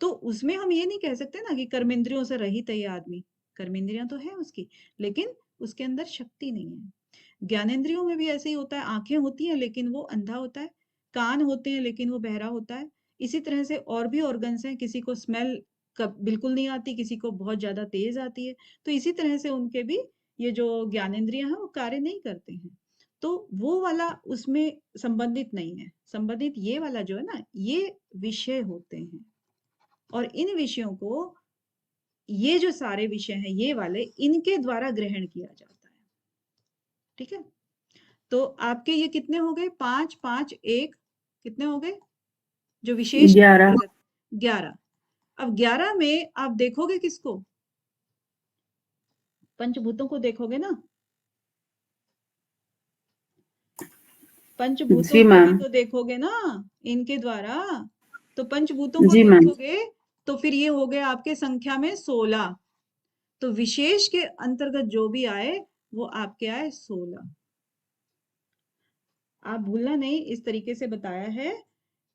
तो उसमें हम ये नहीं कह सकते ना कि कर्मेंद्रियों से रहित है ये आदमी। कर्मेंद्रियां तो है उसकी, लेकिन उसके अंदर शक्ति नहीं है। ज्ञानेंद्रियों में भी ऐसे ही होता है, आंखें होती हैं लेकिन वो अंधा होता है, कान होते हैं लेकिन वो बहरा होता है। इसी तरह से और भी ऑर्गन्स हैं, किसी को स्मेल बिल्कुल नहीं आती, किसी को बहुत ज्यादा तेज आती है, तो इसी तरह से उनके भी ये जो ज्ञानेंद्रियां हैं वो कार्य नहीं करते हैं। तो वो वाला उसमें संबंधित नहीं है, संबंधित ये वाला जो है ना, ये विषय होते हैं, और इन विषयों को, ये जो सारे विषय हैं ये वाले, इनके द्वारा ग्रहण किया जाता है, ठीक है। तो आपके ये कितने हो गए, 5 5 1, कितने हो गए जो विशेष 11। 11। अब 11 में आप देखोगे किसको, पंचभूतों को देखोगे ना, पंचभूतों जी को ही मैम। तो देखोगे ना इनके द्वारा, तो पंचभूतों को जी मैम। देखोगे तो फिर ये हो गए आपके संख्या में 16, तो विशेष के अंतर्गत जो भी आए वो आपके आए 16। आप भूलना नहीं, इस तरीके से बताया है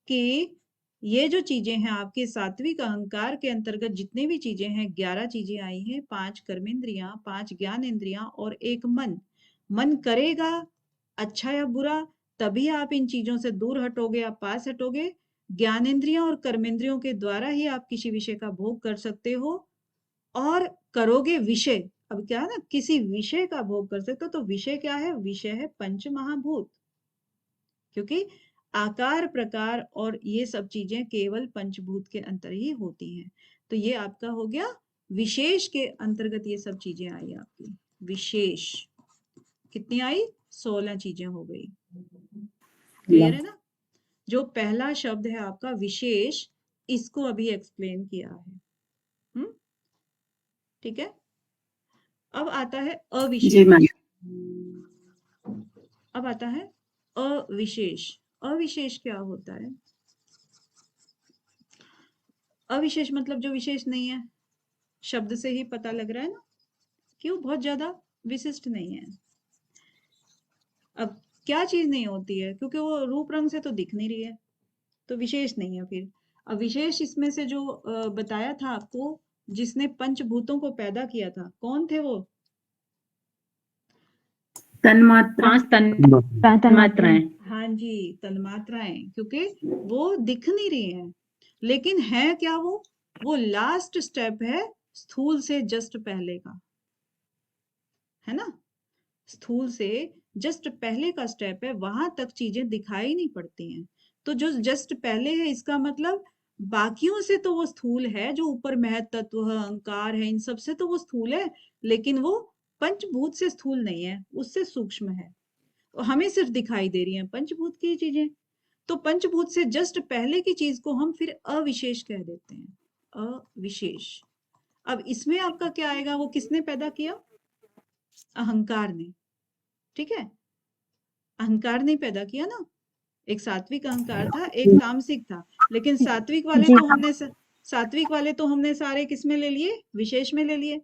कि ये जो चीजें हैं आपके सात्विक अहंकार के अंतर्गत, जितने भी चीजें हैं, 11 चीजें आई हैं, 5 कर्मेंद्रियां, 5 ज्ञानेंद्रियां और 1 मन। मन करेगा अच्छा या बुरा, तभी आप इन चीजों से दूर हटोगे, आप पास हटोगे। ज्ञानेंद्रियां और कर्मेंद्रियों के द्वारा ही आप किसी विषय का भोग कर सकते हो, और करोगे विषय। अब क्या है ना, किसी विषय का भोग कर सकते हो, तो विषय क्या है, विषय है पंच महाभूत, क्योंकि आकार प्रकार और ये सब चीजें केवल पंचभूत के अंतर ही होती हैं। तो ये आपका हो गया विशेष के अंतर्गत, ये सब चीजें आई आपकी विशेष, कितनी आई, 16 चीजें हो गई। क्लियर है ना। जो पहला शब्द है आपका विशेष, इसको अभी एक्सप्लेन किया है, ठीक है। अब आता है जी अविशेष, मैम। अब आता है अविशेष। अविशेष क्या होता है, अविशेष मतलब जो विशेष नहीं है, शब्द से ही पता लग रहा है ना कि वो बहुत ज्यादा विशिष्ट नहीं है। अब क्या चीज नहीं होती है, क्योंकि वो रूप रंग से तो दिख नहीं रही है, तो विशेष नहीं है। फिर अब विशेष इसमें से जो बताया था आपको, जिसने पंचभूतों को पैदा किया था, कौन थे वो, तन्मात्रा। 5 तन्मात्राएं। तन्मात्राएं। हाँ जी, तन्मात्राएं, क्योंकि वो दिख नहीं रही हैं, लेकिन है क्या वो लास्ट स्टेप है स्थूल से जस्ट पहले का, है ना। स्थूल से जस्ट पहले का स्टेप है, वहां तक चीजें दिखाई नहीं पड़ती हैं। तो जो जस्ट पहले है, इसका मतलब बाकियों से तो वो स्थूल है, जो ऊपर महत तत्व है, अहंकार है, इन सब से तो वो स्थूल है, लेकिन वो पंचभूत से स्थूल नहीं है, उससे सूक्ष्म है। और हमें सिर्फ दिखाई दे रही हैं पंचभूत की चीजें। तो पंचभूत से जस्ट पहले की चीज को हम फिर अविशेष कह देते हैं, अविशेष। अब इसमें आपका क्या आएगा, वो किसने पैदा किया, अहंकार ने, ठीक है। अहंकार ने पैदा किया ना, एक सात्विक अहंकार था, एक तामसिक था, लेकिन सात्विक वाले तो हमने सारे किसमें ले लिए, विशेष में ले लिए।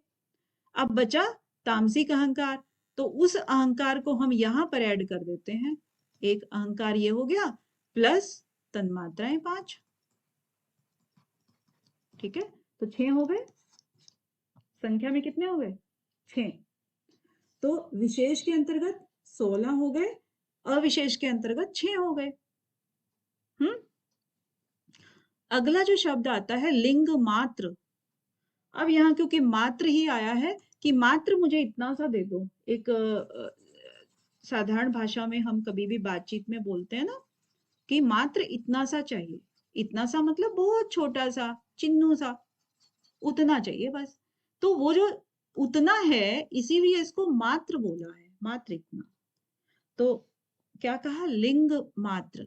अब बचा तामसिक अहंकार, तो उस अहंकार को हम यहां पर ऐड कर देते हैं। एक अहंकार ये हो गया, प्लस तन्मात्राएं 5, ठीक है। तो 6 हो गए, संख्या में कितने हो गए, 6। तो विशेष के अंतर्गत 16 हो गए, अविशेष के अंतर्गत 6 हो गए। अगला जो शब्द आता है लिंग मात्र। अब यहाँ क्योंकि मात्र ही आया है कि मात्र मुझे इतना सा दे दो, एक साधारण भाषा में हम कभी भी बातचीत में बोलते हैं ना कि मात्र इतना सा चाहिए। इतना सा मतलब बहुत छोटा सा, चिन्नू सा, उतना चाहिए बस। तो वो जो उतना है, इसीलिए इसको मात्र बोला है, मात्र इतना। तो क्या कहा, लिंग मात्र।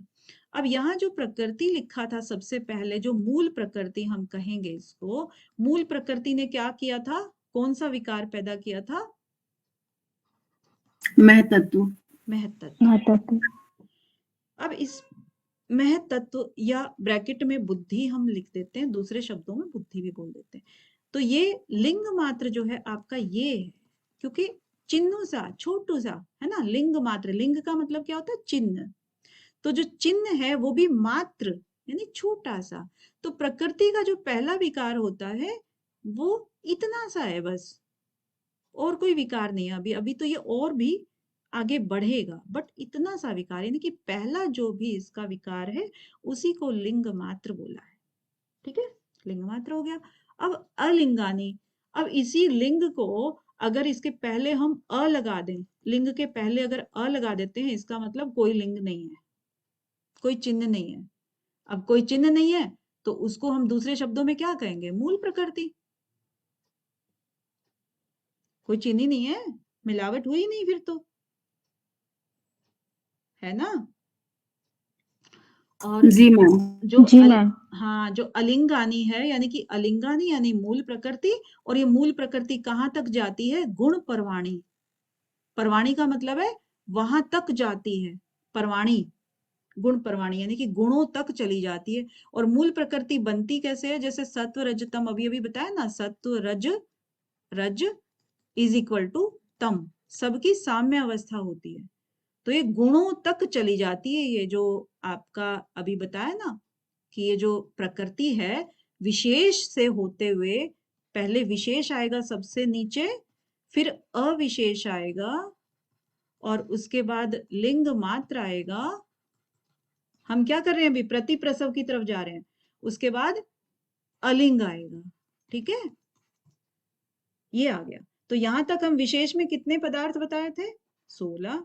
अब यहाँ जो प्रकृति लिखा था सबसे पहले, जो मूल प्रकृति हम कहेंगे इसको, मूल प्रकृति ने क्या किया था, कौन सा विकार पैदा किया था, महतत्व। महतत्व। अब इस महतत्व या ब्रैकेट में बुद्धि हम लिख देते हैं, दूसरे शब्दों में बुद्धि भी बोल देते हैं। तो ये लिंग मात्र जो है आपका ये है, क्योंकि चिन्ह सा, छोटू सा, है ना। लिंग मात्र, लिंग का मतलब क्या होता है, चिन्ह। तो जो चिन्ह है वो भी मात्र यानी छोटा सा। तो प्रकृति का जो पहला विकार होता है वो इतना सा है बस, और कोई विकार नहीं है अभी। अभी तो ये और भी आगे बढ़ेगा, बट इतना सा विकार, यानी कि पहला जो भी इसका विकार है उसी को लिंग मात्र बोला है, ठीक है। लिंग मात्र हो गया। अब अलिंगानी। अब इसी लिंग को अगर इसके पहले हम अ लगा दें, लिंग के पहले अगर अ लगा देते हैं, इसका मतलब कोई लिंग नहीं है, कोई चिन्ह नहीं है। अब कोई चिन्ह नहीं है तो उसको हम दूसरे शब्दों में क्या कहेंगे, मूल प्रकृति। कोई चिन्ह ही नहीं है, मिलावट हुई नहीं फिर तो, है ना। और जी मैम। जो जी मैम। हाँ, जो अलिंगानी है, यानी कि अलिंगानी यानी मूल प्रकृति। और ये मूल प्रकृति कहाँ तक जाती है, गुण परवाणी। परवाणी का मतलब है वहां तक जाती है, परवाणी, गुण परवाणी यानी कि गुणों तक चली जाती है। और मूल प्रकृति बनती कैसे है, जैसे सत्व रजतम अभी अभी बताया ना, सत्व रज, रज इज इक्वल टू तम, सबकी साम्य अवस्था होती है। तो ये गुणों तक चली जाती है। ये जो आपका अभी बताया ना कि ये जो प्रकृति है विशेष से होते हुए, पहले विशेष आएगा सबसे नीचे, फिर अविशेष आएगा, और उसके बाद लिंग मात्र आएगा। हम क्या कर रहे हैं अभी, प्रति प्रसव की तरफ जा रहे हैं। उसके बाद अलिंग आएगा, ठीक है, ये आ गया। तो यहां तक हम विशेष में कितने पदार्थ बताए थे, 16,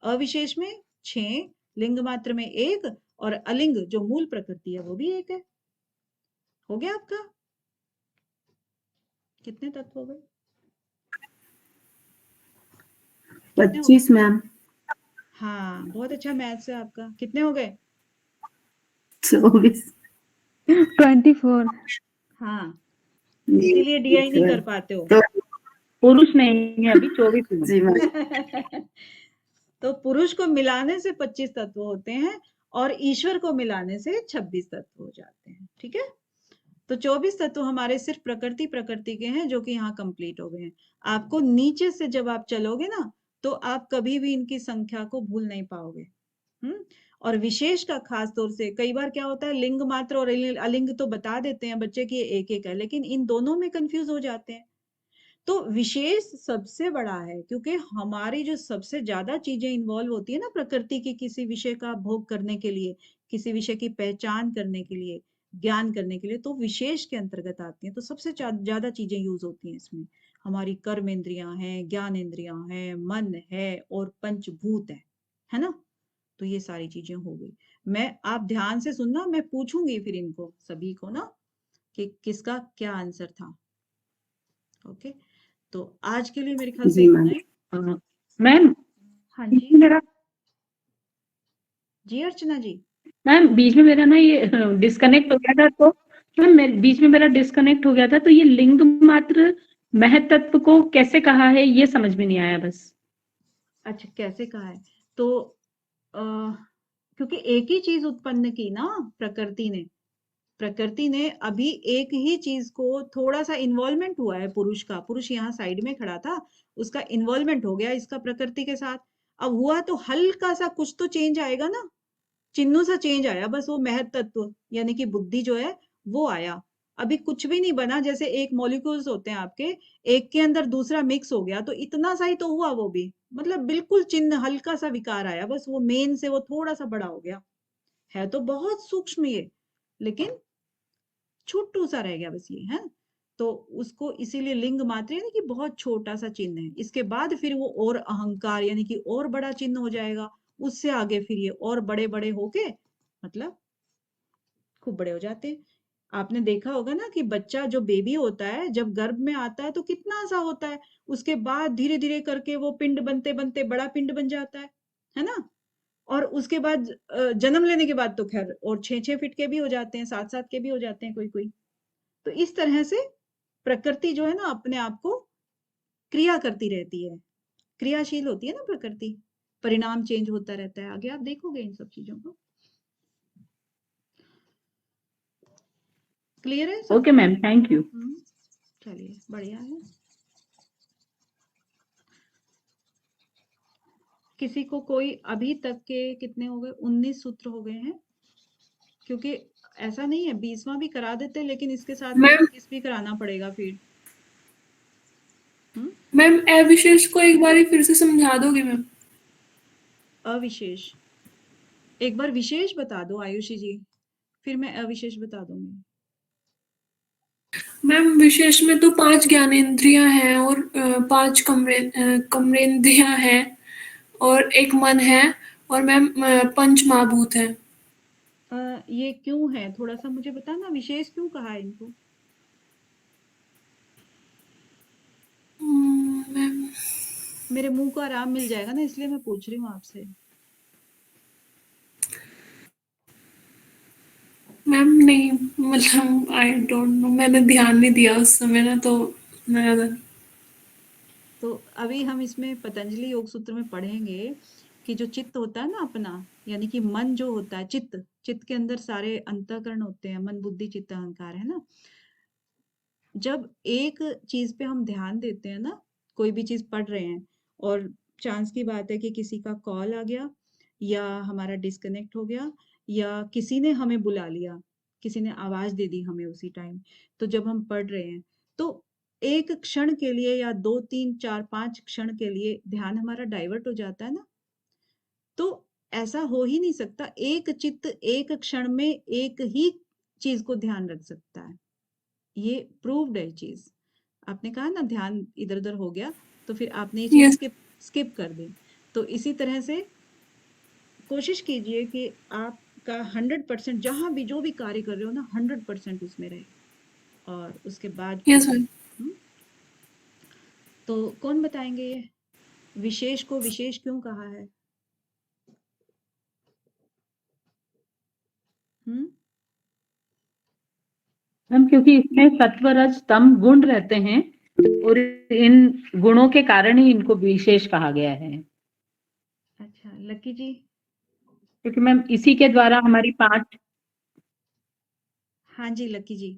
अविशेष में 6, लिंग मात्र में 1, और अलिंग जो मूल प्रकृति है वो भी 1 है। हो गया आपका, कितने तत्व हो गए, 25 मैम। हाँ बहुत अच्छा मैथ्स है आपका। कितने हो गए, 24। 24। हाँ, इसीलिए डीआई नहीं कर पाते हो। तो पुरुष नहीं है अभी, 24 में। जी मैम। तो पुरुष को मिलाने से 25 तत्व होते हैं, और ईश्वर को मिलाने से 26 तत्व हो जाते हैं, ठीक है। तो 24 तत्व हमारे सिर्फ प्रकृति के हैं, जो कि यहाँ कंप्लीट हो गए हैं। आपको नीचे से जब आप चलोगे ना, तो आप कभी भी इनकी संख्या को भूल नहीं पाओगे। और विशेष का खास तौर से कई बार क्या होता है, लिंग मात्र और अलिंग तो बता देते हैं बच्चे की एक एक है, लेकिन इन दोनों में कंफ्यूज हो जाते हैं। तो विशेष सबसे बड़ा है, क्योंकि हमारी जो सबसे ज्यादा चीजें इन्वॉल्व होती है ना प्रकृति की किसी विषय का भोग करने के लिए, किसी विषय की पहचान करने के लिए, ज्ञान करने के लिए, तो विशेष के अंतर्गत आती है। तो सबसे ज्यादा चीजें यूज होती हैं इसमें। हमारी कर्म इंद्रियां हैं, ज्ञान इंद्रियां हैं, मन है और पंचभूत है ना। तो ये सारी चीजें हो गई। आप ध्यान से सुनना, मैं पूछूंगी फिर इनको सभी को ना कि किसका क्या आंसर था। ओके, तो आज के लिए मेरे ख्याल से जी इतना मैम। ही। मैम हाँ बीच जी में मेरा जी अर्चना जी। मैम बीच में मेरा ना ये डिस्कनेक्ट हो गया था, तो मैम बीच में मेरा डिस्कनेक्ट हो गया था, तो ये लिंग मात्र महतत्व को कैसे कहा है ये समझ में नहीं आया बस। अच्छा, कैसे कहा है? तो क्योंकि एक ही चीज उत्पन्न की ना प्रकृति ने अभी एक ही चीज को थोड़ा सा इन्वॉल्वमेंट हुआ है पुरुष का। पुरुष यहाँ साइड में खड़ा था, उसका इन्वॉल्वमेंट हो गया इसका प्रकृति के साथ। अब हुआ तो हल्का सा कुछ तो चेंज आएगा ना, चिन्ह सा चेंज आया बस। वो महत तत्व यानी कि बुद्धि जो है वो आया। अभी कुछ भी नहीं बना, जैसे एक मॉलिक्यूल्स होते हैं आपके, एक के अंदर दूसरा मिक्स हो गया तो इतना सा ही तो हुआ वो भी। मतलब बिल्कुल चिन्ह हल्का सा विकार आया बस, वो मेन से वो थोड़ा सा बड़ा हो गया। है तो बहुत सूक्ष्म ये, लेकिन छोटू सा रह गया बस ये है। तो उसको इसीलिए लिंग मात्र यानी कि बहुत छोटा सा चिन्ह है। इसके बाद फिर वो और अहंकार यानी कि और बड़ा चिन्ह हो जाएगा। उससे आगे फिर ये और बड़े बड़े होके मतलब खूब बड़े हो जाते हैं। आपने देखा होगा ना कि बच्चा जो बेबी होता है जब गर्भ में आता है तो कितना सा होता है, उसके बाद धीरे धीरे करके वो पिंड बनते बनते बड़ा पिंड बन जाता है ना। और उसके बाद जन्म लेने के बाद तो खैर और 6-6 फीट के भी हो जाते हैं, 7-7 के भी हो जाते हैं कोई कोई। तो इस तरह से प्रकृति जो है ना अपने आप को क्रिया करती रहती है, क्रियाशील होती है ना प्रकृति। परिणाम चेंज होता रहता है, आगे आप देखोगे इन सब चीजों को। क्लियर है सब? Okay ma'am, thank you. चलिए बढ़िया है। किसी को कोई अभी तक के कितने हो गए? 19 सूत्र हो गए हैं, क्योंकि ऐसा नहीं है 20वां भी करा देते, लेकिन इसके साथ में मैम 21 भी कराना पड़ेगा फिर। मैम अविशेष को एक बार फिर से समझा दोगे मैम? अविशेष एक बार विशेष बता दो आयुषी जी, फिर मैं अविशेष बता दूंगी। मैम विशेष में तो 5 ज्ञानेंद्रियां हैं और 5 कमरेंद्रियां हैं और एक मन है और मैम 5 महाभूत हैं। ये क्यों है थोड़ा सा मुझे बताना, विशेष क्यों कहा है इनको? मैम मेरे मुंह को आराम मिल जाएगा ना, इसलिए मैं पूछ रही हूँ आपसे। मैम नहीं, मतलब आई डोंट नो, मैंने ध्यान नहीं दिया उस समय ना, तो मैं तो अभी हम इसमें पतंजलि योग सूत्र में पढ़ेंगे कि जो चित्त होता है ना अपना, यानी कि मन जो होता है, चित्त के अंदर सारे अंतःकरण होते हैं, मन बुद्धि चित्त अहंकार है ना। जब एक चीज पे हम ध्यान देते हैं ना, कोई भी चीज पढ़ रहे हैं और चांस की बात है कि किसी का कॉल आ गया या हमारा डिस्कनेक्ट हो गया या किसी ने हमें बुला लिया, किसी ने आवाज दे दी हमें उसी टाइम, तो जब हम पढ़ रहे हैं तो एक क्षण के लिए या 2-3-4-5 क्षण के लिए ध्यान हमारा डाइवर्ट हो जाता है ना। तो ऐसा हो ही नहीं सकता, एक चित्त एक क्षण में एक ही चीज को ध्यान रख सकता है। ये प्रूव्ड है चीज। आपने कहा ना ध्यान इधर उधर हो गया, तो फिर आपने ये चीज यस स्किप कर दी। तो इसी तरह से कोशिश कीजिए कि आपका 100% जहां भी जो भी कार्य कर रहे हो ना 100% उसमें रहे, और उसके बाद फिर यस मैम। हम्म, तो कौन बताएंगे ये विशेष को विशेष क्यों कहा है? हम्म मैम क्योंकि इसमें सत्व रज तम गुण रहते हैं और इन गुणों के कारण ही इनको विशेष कहा गया है। अच्छा लकी जी। क्योंकि मैम इसी के द्वारा हमारी 5 हाँ जी लकी जी,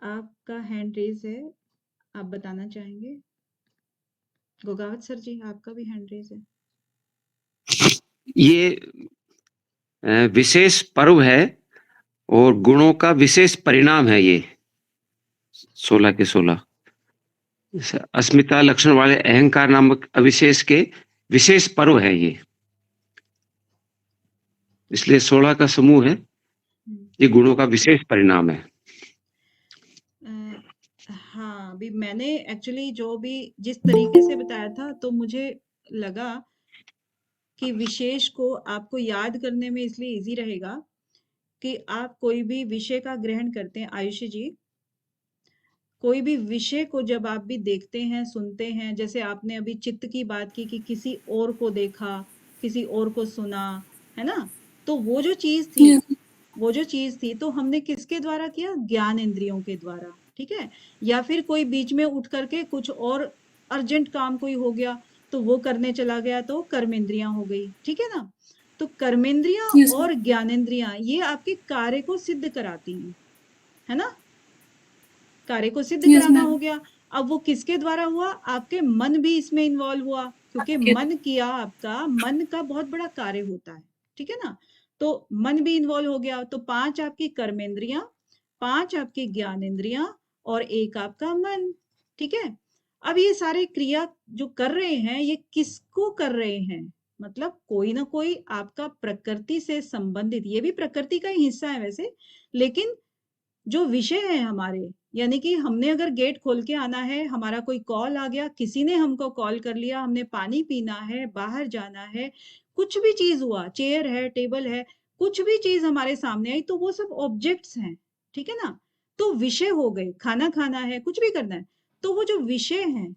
आपका हैंड रेज है, आप बताना चाहेंगे? गोगावत सर जी आपका भी हैंड रेज है। ये विशेष पर्व है और गुणों का विशेष परिणाम है ये। 16 के 16। अस्मिता लक्षण वाले अहंकार नामक अविशेष के विशेष पर्व है ये, इसलिए 16 का समूह है, ये गुणों का विशेष परिणाम है। हाँ, अभी मैंने एक्चुअली जो भी जिस तरीके से बताया था, तो मुझे लगा कि विशेष को आपको याद करने में इसलिए इजी रहेगा कि आप कोई भी विषय का ग्रहण करते हैं, आयुषी जी, कोई भी विषय को जब आप भी देखते हैं, सुनते हैं, जैसे आपने अभी चित्त की बात की कि किसी और को देखा, किसी और को सुना, है ना? तो वो जो चीज थी, Yes. वो जो चीज थी, तो हमने किसके द्वारा किया? ज्ञान इंद्रियों के द्वारा, ठीक है? या फिर कोई बीच में उठ करके कुछ और अर्जेंट काम कोई हो गया, तो वो करने चला गया, तो कर्मेंद्रियां हो गई, ठीक है ना? तो कर्मेंद्रियां Yes, और ज्ञानेंद्रियां ये आपके कार्य को सिद्ध कराती हैं, है ना? कार्य को सिद्ध yes, कराना ma'am. हो गया। अब वो किसके द्वारा हुआ? आपके मन भी इसमें इन्वॉल्व हुआ, क्योंकि आपके- मन किया आपका, मन का बहुत बड़ा कार्य होता है, ठीक है ना? तो मन भी इन्वॉल्व हो गया, तो 5 आपकी कर्मेंद्रियां, 5 आपकी ज्ञानेंद्रियां और 1 आपका मन, ठीक है? अब ये सारे क्रिया जो कर रहे हैं, ये किसको कर रहे हैं? मतलब कोई ना कोई आपका प्रकृति से संबंधित, ये भी प्रकृति का ही हिस्सा है वैसे, लेकिन जो विषय है हमारे, यानी कि हमने अगर गेट खोल के आना है, हमारा कोई कॉल आ गया, किसी ने हमको कॉल कर लिया, हमने पानी पीना है, बाहर जाना है, कुछ भी चीज हुआ, चेयर है, टेबल है, कुछ भी चीज हमारे सामने आई, तो वो सब ऑब्जेक्ट्स हैं, ठीक है ना? तो विषय हो गए, खाना खाना है, कुछ भी करना है, तो वो जो विषय हैं,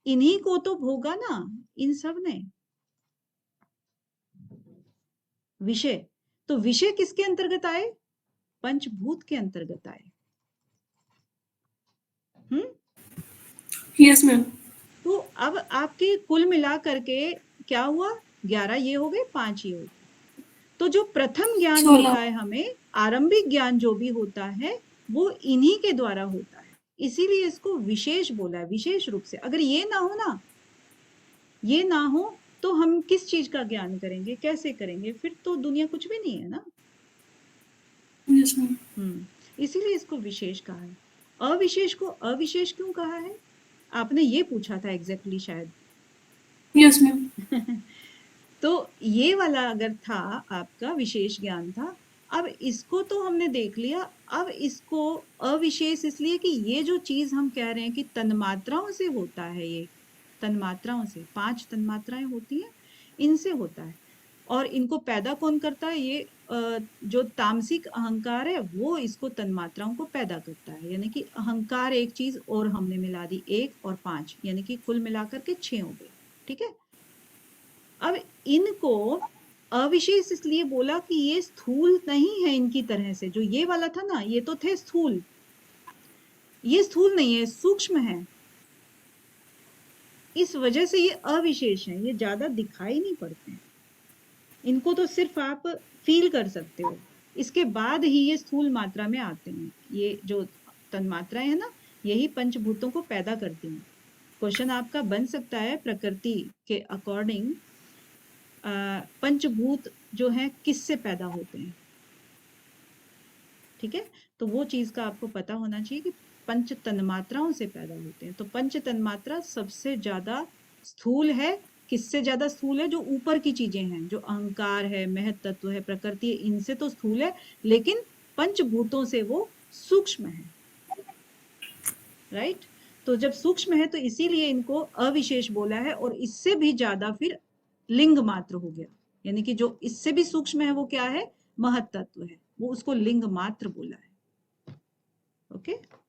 इन्हीं को तो भोगा ना, इन सब ने विषय। तो विषय किसके अंतर्गत आए? पंचभूत के अंतर्गत आए। Yes, ma'am. तो अब आपके कुल मिला करके क्या हुआ? 11 ये हो गए, 5 ये हो गए। तो जो प्रथम ज्ञान 16. होता है, हमें आरंभिक ज्ञान जो भी होता है, वो इन्हीं के द्वारा होता है, इसीलिए इसको विशेष बोला है, विशेष रूप से। अगर ये ना हो ना, ये ना हो, तो हम किस चीज का ज्ञान करेंगे, कैसे करेंगे? फिर तो दुनिया कुछ भी नहीं है ना। Yes, ma'am. इसीलिए इसको विशेष कहा है। अविशेष को अविशेष क्यों कहा है? आपने ये पूछा था एग्जैक्टली शायद। Yes, ma'am. तो ये वाला अगर था आपका विशेष ज्ञान था, अब इसको तो हमने देख लिया। अब इसको अविशेष इसलिए कि ये जो चीज हम कह रहे हैं कि तन्मात्राओं से होता है, ये तन्मात्राओं से 5 तन्मात्राएं होती हैं, इनसे होता है। और इनको पैदा कौन करता है? ये जो तामसिक अहंकार है, वो इसको तन्मात्राओं को पैदा करता है। यानी कि अहंकार एक चीज और हमने मिला दी, 1 और 5, यानी कि कुल मिलाकर के 6 हो गए, ठीक है? अब इनको अविशेष इसलिए बोला कि ये स्थूल नहीं है इनकी तरह से। जो ये वाला था ना, ये तो थे स्थूल, ये स्थूल नहीं है, सूक्ष्म है, इस वजह से ये अविशेष है, ये ज्यादा दिखाई नहीं पड़ते हैं, इनको तो सिर्फ आप फील कर सकते हो, इसके बाद ही ये स्थूल मात्रा में आते हैं। ये जो तन्मात्राएं है ना, यही पंचभूतों को पैदा करती हैं। क्वेश्चन आपका बन सकता है प्रकृति के अकॉर्डिंग, पंचभूत जो है किससे पैदा होते हैं, ठीक है? तो वो चीज का आपको पता होना चाहिए कि पंच तन्मात्राओं से पैदा होते हैं। तो पंच तन्मात्रा सबसे ज्यादा स्थूल है। किससे ज्यादा स्थूल है? जो ऊपर की चीजें हैं, जो अहंकार है, महत तत्व है, प्रकृति है, इनसे तो स्थूल है, लेकिन पंचभूतों से वो सूक्ष्म है, राइट? तो जब सूक्ष्म है, तो इसीलिए इनको अविशेष बोला है। और इससे भी ज्यादा फिर लिंग मात्र हो गया, यानी कि जो इससे भी सूक्ष्म है वो क्या है? महत तत्व है, वो उसको लिंग मात्र बोला है। ओके,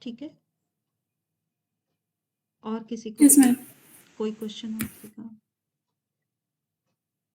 ठीक है? और किसी को Yes, ma'am. कोई क्वेश्चन हो किसी का?